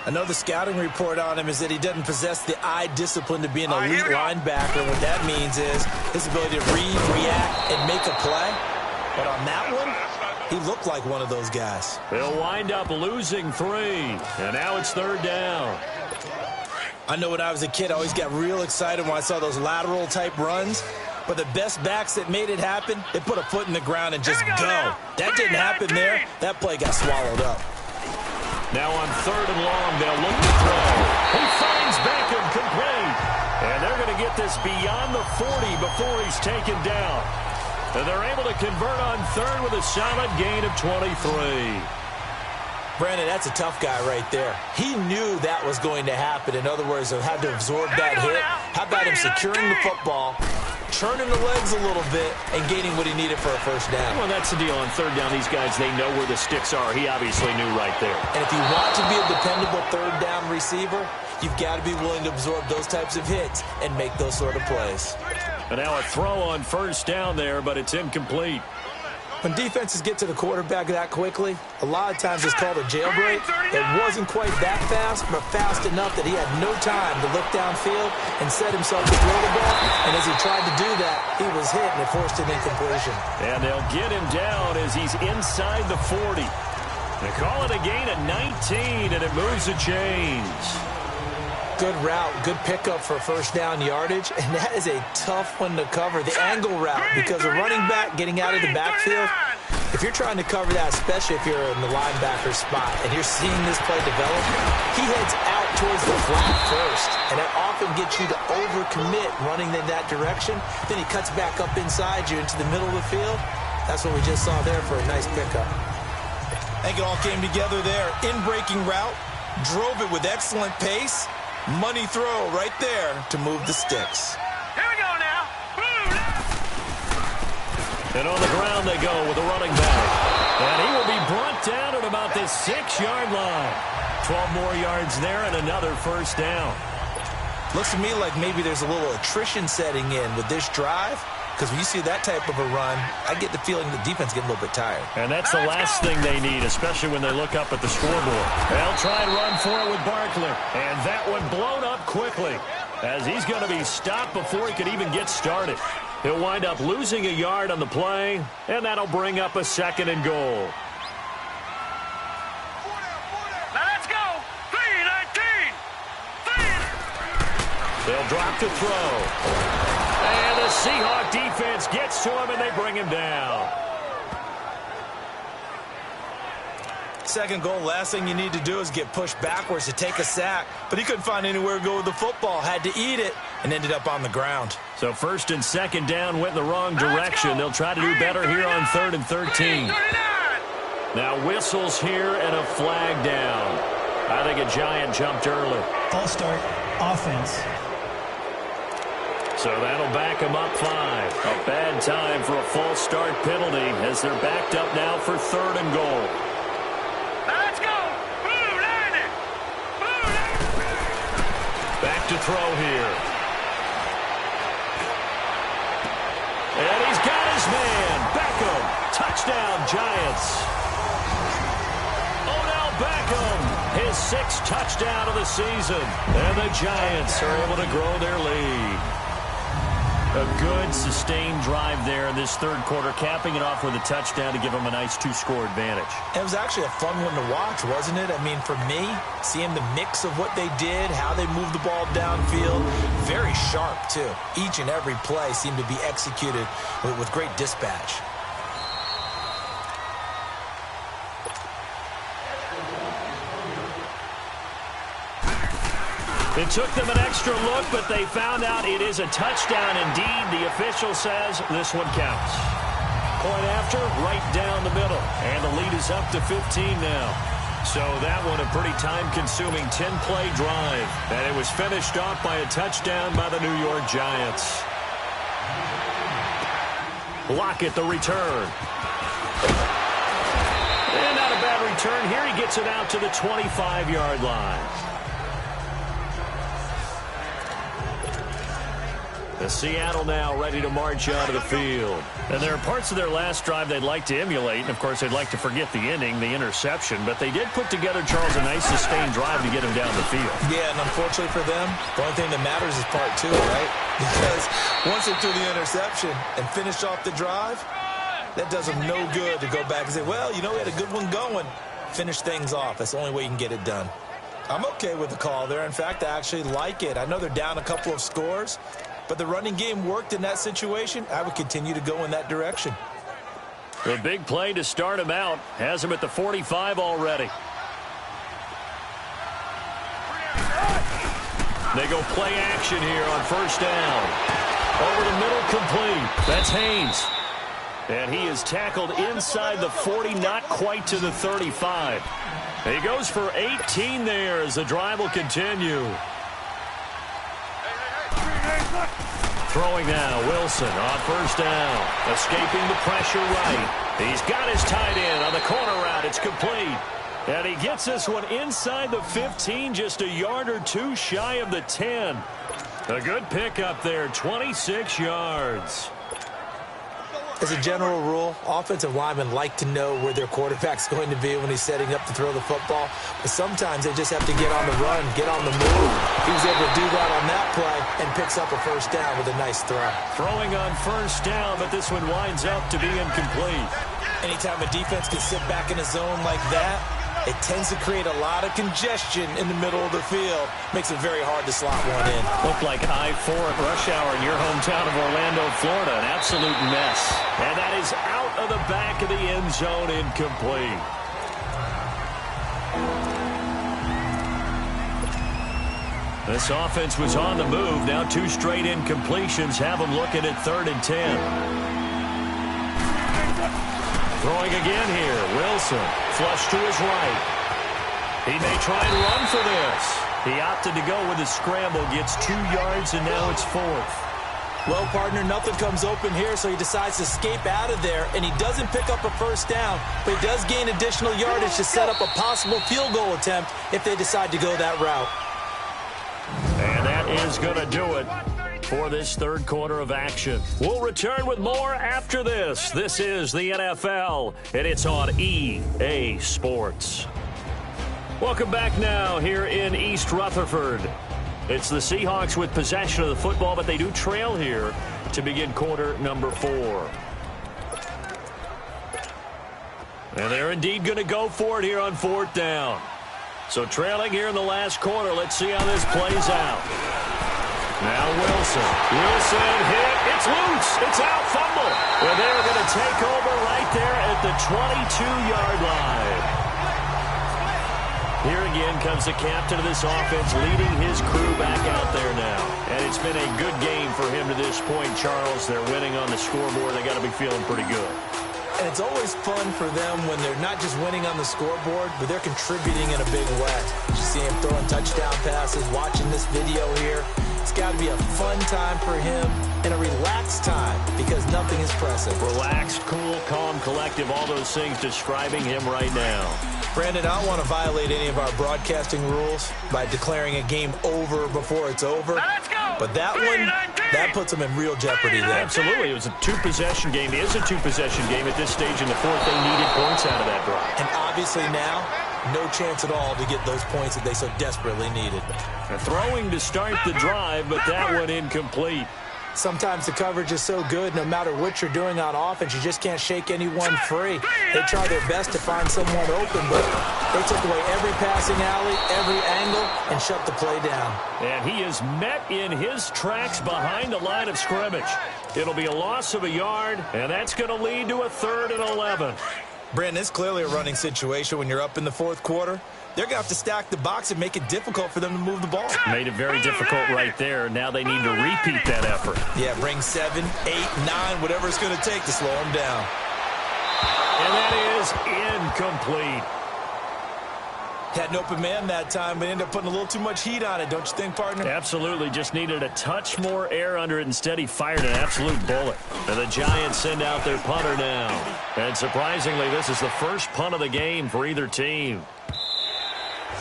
S3: I know the scouting report on him is that he doesn't possess the eye discipline to be an elite linebacker. What that means is his ability to read, react, and make a play. But on that one, he looked like one of those guys.
S2: They'll wind up losing 3, and now it's third down.
S3: I know when I was a kid, I always got real excited when I saw those lateral-type runs. But the best backs that made it happen, they put a foot in the ground and just go. That didn't happen there. That play got swallowed up.
S2: Now on third and long, they'll look to throw. He finds Beckham complete. And they're going to get this beyond the 40 before he's taken down. And they're able to convert on third with a solid gain of 23.
S3: Brandon, that's a tough guy right there. He knew that was going to happen. In other words, he'll have to absorb that hit. How about him securing the football, turning the legs a little bit, and gaining what he needed for a first down?
S2: Well, that's the deal. On third down, these guys, they know where the sticks are. He obviously knew right there.
S3: And if you want to be a dependable third down receiver, you've got to be willing to absorb those types of hits and make those sort of plays.
S2: And now a throw on first down there, but it's incomplete.
S3: When defenses get to the quarterback that quickly, a lot of times it's called a jailbreak. It wasn't quite that fast, but fast enough that he had no time to look downfield and set himself to throw the ball. And as he tried to do that, he was hit and it forced an incompletion.
S2: And they'll get him down as he's inside the 40. They call it a gain of 19, and it moves the chains.
S3: Good route, good pickup for first down yardage, and that is a tough one to cover, the angle route, because a running back getting out of the backfield, if you're trying to cover that, especially if you're in the linebacker spot and you're seeing this play develop, he heads out towards the flat first, and that often gets you to overcommit running in that direction. Then he cuts back up inside you into the middle of the field. That's what we just saw there for a nice pickup. I think it all came together there. In-breaking route, drove it with excellent pace. Money throw right there to move the sticks.
S4: Here we go now.
S2: And on the ground they go with the running back. And he will be brought down at about the 6-yard line. 12 more yards there and another first down.
S3: Looks to me like maybe there's a little attrition setting in with this drive. Because when you see that type of a run, I get the feeling the defense getting a little bit tired.
S2: And that's the last thing they need, especially when they look up at the scoreboard. They'll try and run for it with Barkley. And that one blown up quickly as he's going to be stopped before he could even get started. He'll wind up losing a yard on the play, and that'll bring up a second and goal.
S4: Now let's go. 3-19.
S2: They'll drop to throw. And the Seahawks defense gets to him, and they bring him down.
S3: Second goal, last thing you need to do is get pushed backwards to take a sack. But he couldn't find anywhere to go with the football. Had to eat it and ended up on the ground.
S2: So first and second down went in the wrong direction. They'll try to do better here on 3rd and 13. Now whistles here and a flag down. I think a Giant jumped early.
S6: False start, offense.
S2: So that'll back them up 5. A bad time for a false start penalty as they're backed up now for 3rd and goal.
S4: Let's go! Blue line it! Blue line it!
S2: Back to throw here. And he's got his man. Beckham. Touchdown, Giants. Odell Beckham. His 6th touchdown of the season. And the Giants are able to grow their lead. A good, sustained drive there in this 3rd quarter, capping it off with a touchdown to give them a nice 2-score advantage.
S3: It was actually a fun one to watch, wasn't it? I mean, for me, seeing the mix of what they did, how they moved the ball downfield, very sharp, too. Each and every play seemed to be executed with great dispatch.
S2: It took them an extra look, but they found out it is a touchdown indeed. The official says this one counts. Point after, right down the middle. And the lead is up to 15 now. So that one a pretty time-consuming 10-play drive. And it was finished off by a touchdown by the New York Giants. Lockett the return. And not a bad return. Here he gets it out to the 25-yard line. The Seattle now ready to march out of the field. And there are parts of their last drive they'd like to emulate. And, of course, they'd like to forget the inning, the interception. But they did put together, Charles, a nice sustained drive to get him down the field.
S3: Yeah, and unfortunately for them, the only thing that matters is part 2, right? Because once they threw the interception and finished off the drive, that does them no good to go back and say, well, you know, we had a good one going. Finish things off. That's the only way you can get it done. I'm okay with the call there. In fact, I actually like it. I know they're down a couple of scores, but the running game worked in that situation. I would continue to go in that direction.
S2: The big play to start him out has him at the 45 already. They go play action here on first down. Over the middle, complete. That's Haynes. And he is tackled inside the 40, not quite to the 35. He goes for 18 there as the drive will continue. Throwing now, Wilson on first down. Escaping the pressure right. He's got his tight end on the corner route. It's complete. And he gets this one inside the 15, just a yard or two shy of the 10. A good pickup there, 26 yards.
S3: As a general rule, offensive linemen like to know where their quarterback's going to be when he's setting up to throw the football. But sometimes they just have to get on the run, get on the move. He was able to do that on that play and picks up a first down with a nice throw.
S2: Throwing on first down, but this one winds up to be incomplete.
S3: Anytime a defense can sit back in a zone like that, it tends to create a lot of congestion in the middle of the field. Makes it very hard to slot one in.
S2: Looked like I-4 at rush hour in your hometown of Orlando, Florida. An absolute mess. And that is out of the back of the end zone, incomplete. This offense was on the move. Now 2 straight incompletions have them looking at 3rd and 10. Throwing again here. Wilson. Flush to his right. He may try and run for this. He opted to go with a scramble. Gets 2 yards, and now it's 4th.
S3: Well, partner, nothing comes open here, so he decides to escape out of there, and he doesn't pick up a first down, but he does gain additional yardage to set up a possible field goal attempt if they decide to go that route.
S2: And that is going to do it for this 3rd quarter of action. We'll return with more after this. This is the NFL, and it's on EA Sports. Welcome back now here in East Rutherford. It's the Seahawks with possession of the football, but they do trail here to begin quarter number 4. And they're indeed going to go for it here on 4th down. So trailing here in the last quarter, let's see how this plays out. Now Wilson. Wilson hit. It's loose. It's out. Fumble. And they're going to take over right there at the 22-yard line. Here again comes the captain of this offense leading his crew back out there now. And it's been a good game for him to this point, Charles. They're winning on the scoreboard. They got to be feeling pretty good.
S3: And it's always fun for them when they're not just winning on the scoreboard, but they're contributing in a big way. You see him throwing touchdown passes, watching this video here. It's got to be a fun time for him and a relaxed time because nothing is pressing.
S2: Relaxed, cool, calm, collective, all those things describing him right now.
S3: Brandon, I don't want to violate any of our broadcasting rules by declaring a game over before it's over.
S4: Let's go.
S3: But that one, that puts them in real jeopardy there.
S2: Absolutely. It was a two-possession game. It is a two-possession game at this stage in the fourth. They needed points out of that drive.
S3: And obviously now, no chance at all to get those points that they so desperately needed.
S2: Throwing to start the drive, but that one incomplete.
S3: Sometimes the coverage is so good, no matter what you're doing on offense, you just can't shake anyone free. They try their best to find someone open, but they took away every passing alley, every angle, and shut the play down.
S2: And he is met in his tracks behind the line of scrimmage. It'll be a loss of a yard, and that's going to lead to a 3rd and 11.
S3: Brandon, it's clearly a running situation when you're up in the fourth quarter. They're going to have to stack the box and make it difficult for them to move the ball.
S2: Made it very difficult right there. Now they need to repeat that effort.
S3: Yeah, bring 7, 8, 9, whatever it's going to take to slow them down.
S2: And that is incomplete.
S3: Had an open man that time, but ended up putting a little too much heat on it, don't you think, partner?
S2: Absolutely. Just needed a touch more air under it. Instead, he fired an absolute bullet. And the Giants send out their punter now. And surprisingly, this is the first punt of the game for either team.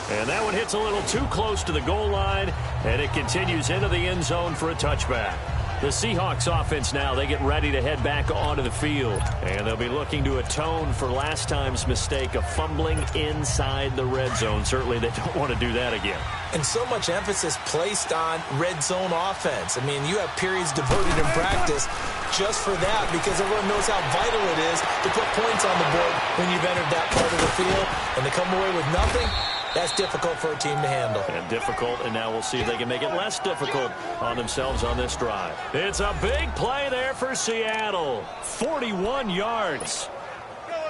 S2: And that one hits a little too close to the goal line, and it continues into the end zone for a touchback. The Seahawks offense now, they get ready to head back onto the field. And they'll be looking to atone for last time's mistake of fumbling inside the red zone. Certainly they don't want to do that again.
S3: And so much emphasis placed on red zone offense. I mean, you have periods devoted in practice just for that because everyone knows how vital it is to put points on the board when you've entered that part of the field. And to come away with nothing, that's difficult for a team to handle.
S2: And difficult, and now we'll see if they can make it less difficult on themselves on this drive. It's a big play there for Seattle. 41 yards.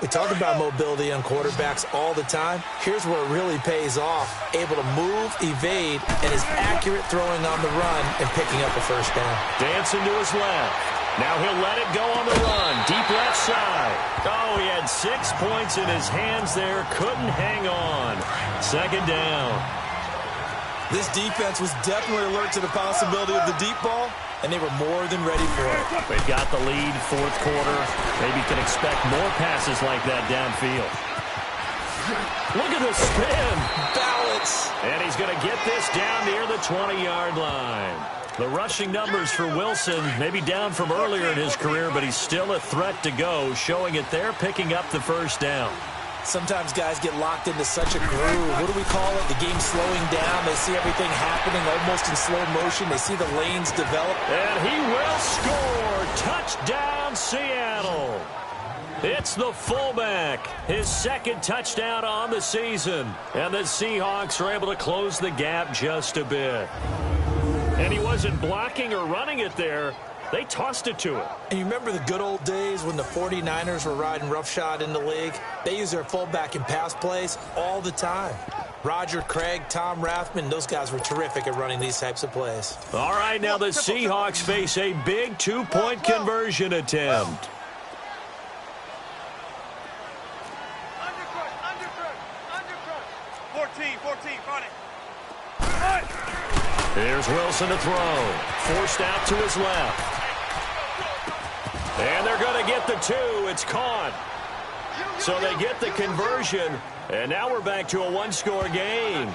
S3: We talk about mobility on quarterbacks all the time. Here's where it really pays off. Able to move, evade, and is accurate throwing on the run and picking up a first down.
S2: Dancing to his left. Now he'll let it go on the run. Deep left side. Oh, he had 6 points in his hands there. Couldn't hang on. Second down.
S3: This defense was definitely alert to the possibility of the deep ball, and they were more than ready for it.
S2: They've got the lead, fourth quarter. Maybe can expect more passes like that downfield. Look at the spin.
S3: Balance.
S2: And he's going to get this down near the 20-yard line. The rushing numbers for Wilson maybe down from earlier in his career, but he's still a threat to go, showing it there, picking up the first down.
S3: Sometimes guys get locked into such a groove. What do we call it? The game slowing down. They see everything happening almost in slow motion. They see the lanes develop.
S2: And he will score. Touchdown, Seattle. It's the fullback. His second touchdown on the season. And the Seahawks are able to close the gap just a bit. And he wasn't blocking or running it there. They tossed it to him.
S3: And you remember the good old days when the 49ers were riding roughshod in the league? They used their fullback in pass plays all the time. Roger Craig, Tom Rathman, those guys were terrific at running these types of plays.
S2: All right, now the Seahawks face a big two-point conversion attempt.
S4: Undercut. 14, front it.
S2: Here's Wilson to throw. Forced out to his left. And they're going to get the two. It's caught. So they get the conversion. And now we're back to a one-score game.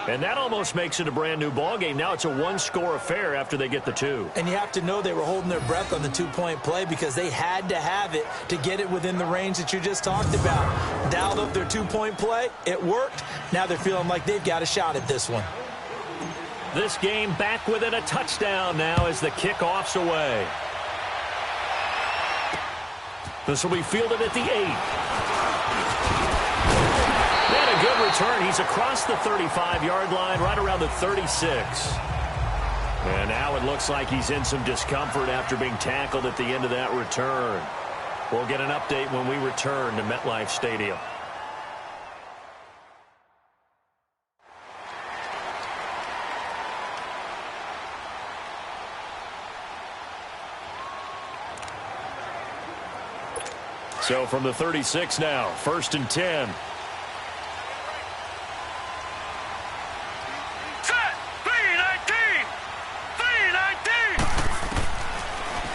S2: And that almost makes it a brand-new ball game. Now it's a one-score affair after they get the two.
S3: And you have to know they were holding their breath on the two-point play because they had to have it to get it within the range that you just talked about. Dialed up their two-point play. It worked. Now they're feeling like they've got a shot at this one.
S2: This game back within a touchdown now as the kickoff's away. This will be fielded at the 8. And a good return. He's across the 35-yard line, right around the 36. And now it looks like he's in some discomfort after being tackled at the end of that return. We'll get an update when we return to MetLife Stadium. So from the 36 now, 1st and 10.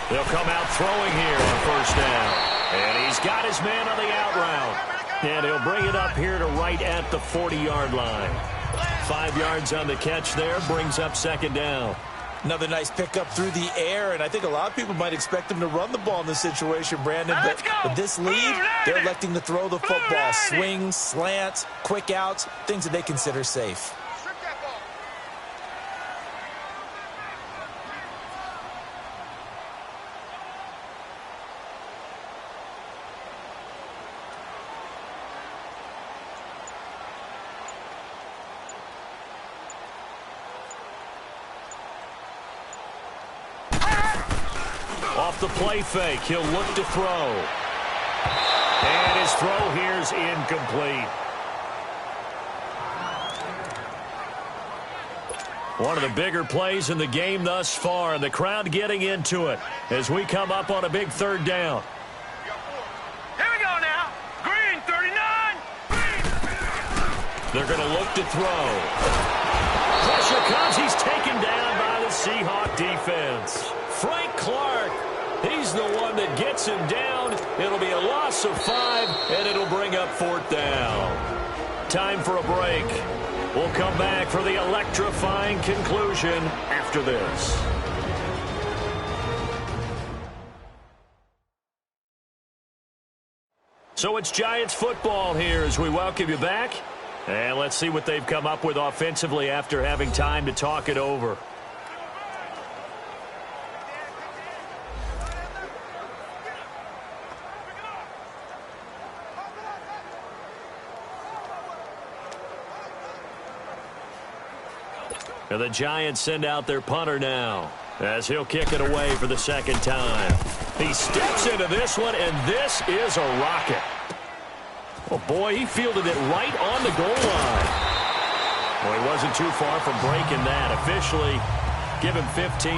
S2: They'll come out throwing here on 1st down. And he's got his man on the out route. And he'll bring it up here to right at the 40-yard line. 5 yards on the catch there, brings up 2nd down.
S3: Another nice pickup through the air, and I think a lot of people might expect him to run the ball in this situation, Brandon. But with this lead, they're electing to throw the football. Swings, slants, quick outs, things that they consider safe.
S2: Off the play fake, he'll look to throw. And his throw here's incomplete. One of the bigger plays in the game thus far, and the crowd getting into it as we come up on a big 3rd down.
S4: Here we go now. Green, 39. Green.
S2: They're going to look to throw. Pressure comes. He's taken down by the Seahawk defense. Frank Clark, he's the one that gets him down. It'll be a loss of 5, and it'll bring up 4th down. Time for a break. We'll come back for the electrifying conclusion after this. So it's Giants football here as we welcome you back. And let's see what they've come up with offensively after having time to talk it over. And the Giants send out their punter now as he'll kick it away for the 2nd time. He steps into this one, and this is a rocket. Oh, boy, he fielded it right on the goal line. Well, he wasn't too far from breaking that. Officially, give him 15.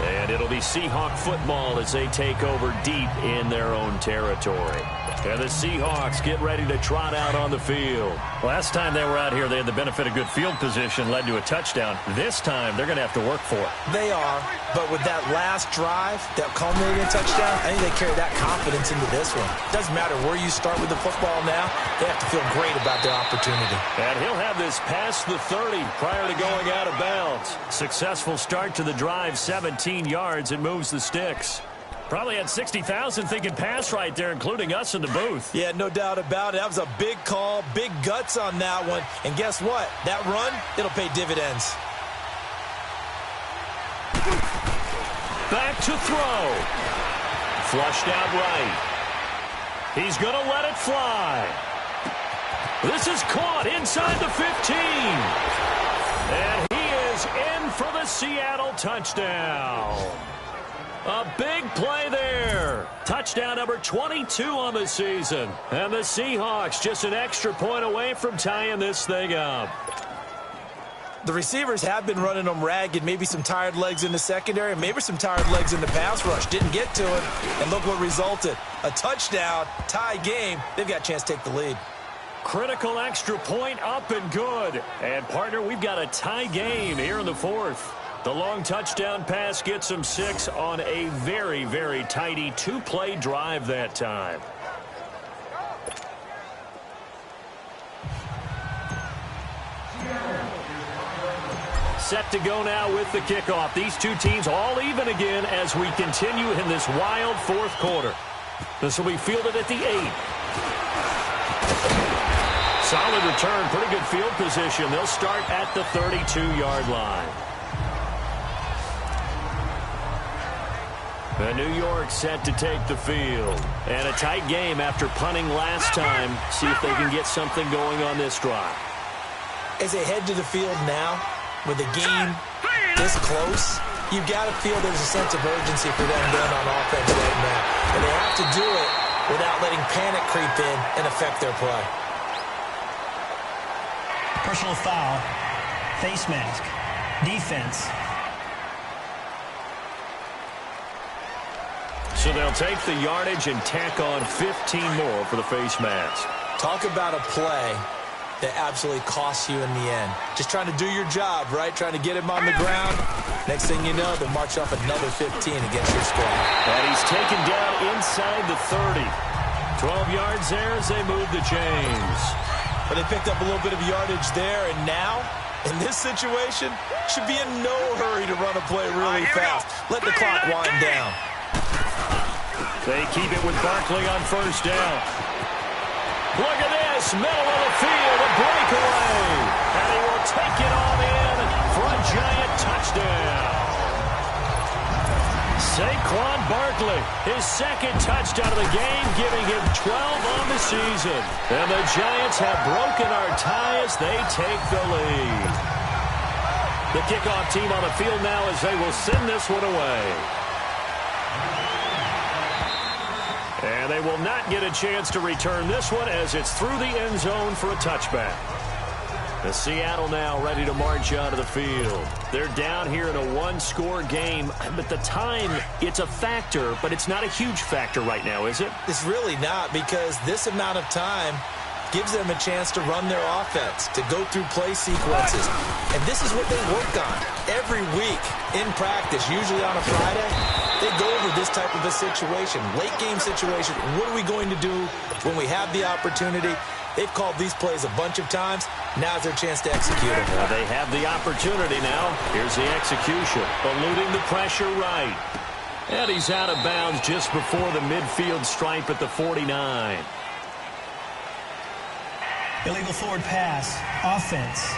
S2: And it'll be Seahawk football as they take over deep in their own territory. And the Seahawks get ready to trot out on the field.
S7: Last time they were out here, they had the benefit of good field position, led to a touchdown. This time, they're going to have to work for it.
S3: They are, but with that last drive, that culminating touchdown, I think they carry that confidence into this one. Doesn't matter where you start with the football now, they have to feel great about their opportunity.
S2: And he'll have this past the 30 prior to going out of bounds. Successful start to the drive, 17 yards, and moves the sticks.
S7: Probably had 60,000 thinking pass right there, including us in the booth.
S3: Yeah, no doubt about it. That was a big call, big guts on that one. And guess what? That run, it'll pay dividends.
S2: Back to throw. Flushed out right. He's going to let it fly. This is caught inside the 15. And he is in for the Seattle touchdown. A big play there. Touchdown number 22 on the season. And the Seahawks just an extra point away from tying this thing up.
S3: The receivers have been running them ragged. Maybe some tired legs in the secondary, maybe some tired legs in the pass rush. Didn't get to it, and look what resulted. A touchdown, tie game. They've got a chance to take the lead.
S2: Critical extra point up and good. And, partner, we've got a tie game here in the 4th. The long touchdown pass gets them 6 on a very, very tidy 2-play drive that time. Set to go now with the kickoff. These two teams all even again as we continue in this wild 4th quarter. This will be fielded at the 8. Solid return, pretty good field position. They'll start at the 32-yard line. The New York set to take the field. And a tight game after punting last time. See if they can get something going on this drive.
S3: As they head to the field now, with the game this close, You've got to feel there's a sense of urgency for them going on offense right now. And they have to do it without letting panic creep in and affect their play.
S6: Personal foul. Face mask. Defense.
S2: So they'll take the yardage and tack on 15 more for the face mask.
S3: Talk about a play that absolutely costs you in the end. Just trying to do your job, right? Trying to get him on the ground. Next thing you know, they'll march off another 15 against your squad.
S2: And he's taken down inside the 30. 12 yards there as they move the chains.
S3: But they picked up a little bit of yardage there, and now, in this situation, should be in no hurry to run a play really fast. Let the clock wind down.
S2: They keep it with Barkley on first down. Look at this, middle of the field, a breakaway. And he will take it on in for a giant touchdown. Saquon Barkley, his second touchdown of the game, giving him 12 on the season. And the Giants have broken our tie as they take the lead. The kickoff team on the field now as they will send this one away. And they will not get a chance to return this one as it's through the end zone for a touchback. The Seattle now ready to march out of the field. They're down here in a one-score game, but the time, it's a factor, but it's not a huge factor right now, is it?
S3: It's really not, because this amount of time gives them a chance to run their offense, to go through play sequences. And this is what they work on every week in practice, usually on a Friday. They go over this type of a situation, late game situation. What are we going to do when we have the opportunity? They've called these plays a bunch of times. Now's their chance to execute them.
S2: Well, they have the opportunity now. Here's the execution, eluding the pressure right. And he's out of bounds just before the midfield stripe at the 49.
S6: Illegal forward pass. Offense.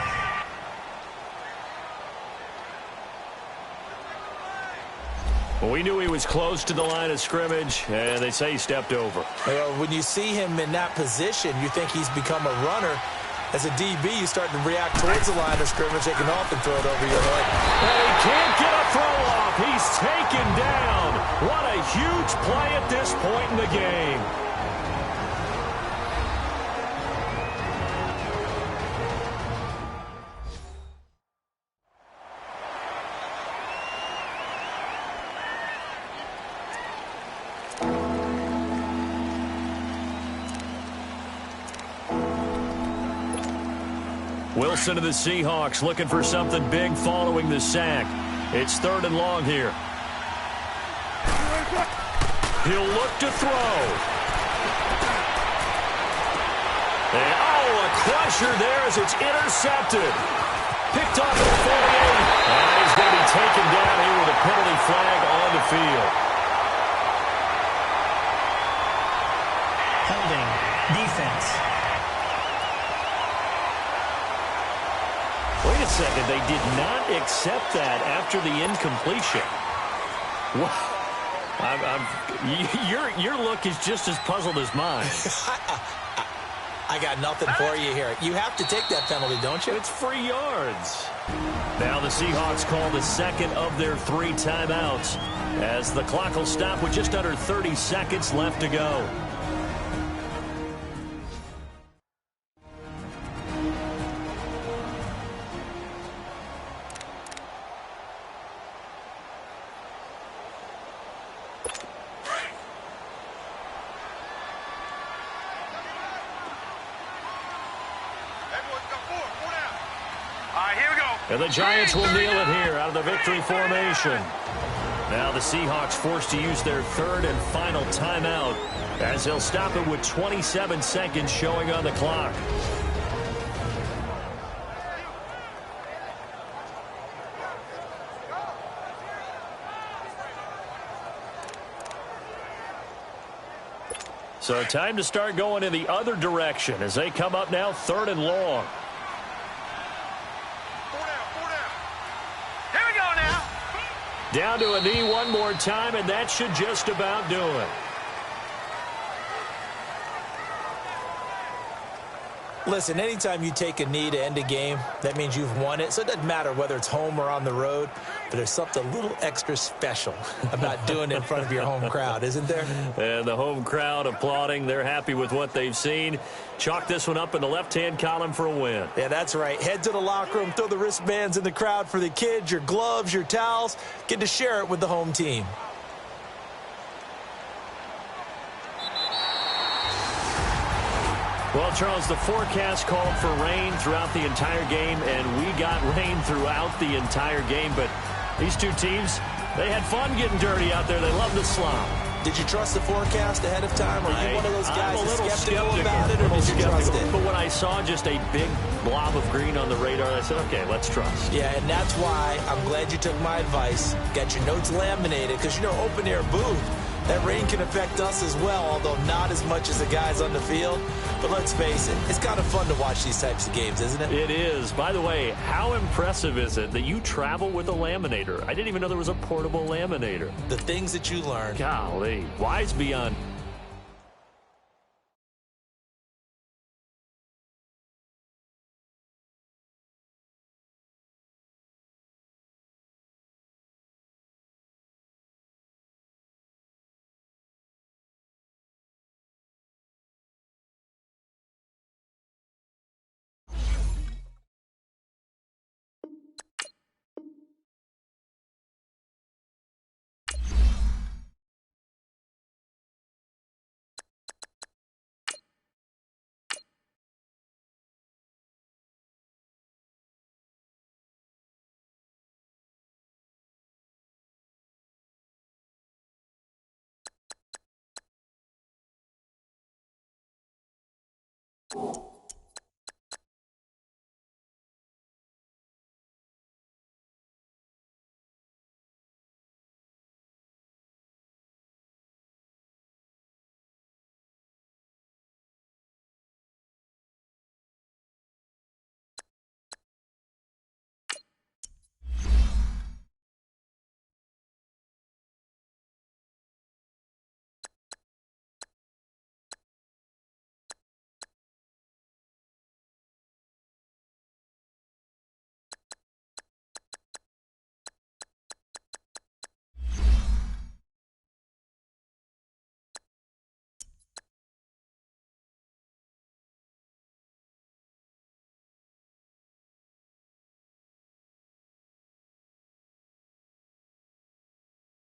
S2: Well, we knew he was close to the line of scrimmage, and they say he stepped over.
S3: When you see him in that position, you think he's become a runner. As a DB, you start to react towards the line of scrimmage. They can often throw it over your head.
S2: And he can't get a throw off. He's taken down. What a huge play at this point in the game. Wilson of the Seahawks looking for something big following the sack. It's 3rd and long here. He'll look to throw. And, a crusher there as it's intercepted. Picked off at the 48. And he's going to be taken down here with a penalty flag on the field.
S6: Holding. Defense.
S2: Wait a second, they did not accept that after the incompletion. Your look is just as puzzled as mine.
S3: I got nothing for you here. You have to take that penalty, don't you?
S2: It's free yards. Now the Seahawks call the second of their 3 timeouts as the clock will stop with just under 30 seconds left to go. And the Giants will kneel it here out of the victory formation. Now the Seahawks forced to use their 3rd and final timeout as they'll stop it with 27 seconds showing on the clock. So time to start going in the other direction as they come up now 3rd and long. Down to a knee one more time, and that should just about do it.
S3: Listen, anytime you take a knee to end a game, that means you've won it. So it doesn't matter whether it's home or on the road. But there's something a little extra special about doing it in front of your home crowd, isn't there?
S7: And the home crowd applauding. They're happy with what they've seen. Chalk this one up in the left-hand column for a win.
S3: Yeah, that's right. Head to the locker room, throw the wristbands in the crowd for the kids, your gloves, your towels. Get to share it with the home team.
S7: Well, Charles, the forecast called for rain throughout the entire game, and we got rain throughout the entire game. But these two teams, they had fun getting dirty out there. They love the slop.
S3: Did you trust the forecast ahead of time? Are you one of those guys
S7: I'm a little
S3: skeptical about it, or did you trust it?
S7: But when I saw just a big blob of green on the radar, I said, okay, let's trust.
S3: Yeah, and that's why I'm glad you took my advice. Got your notes laminated, because, open-air booth, that rain can affect us as well, although not as much as the guys on the field. But let's face it, it's kind of fun to watch these types of games, isn't it?
S7: It is. By the way, how impressive is it that you travel with a laminator? I didn't even know there was a portable laminator.
S3: The things that you learn.
S7: Golly. Wise beyond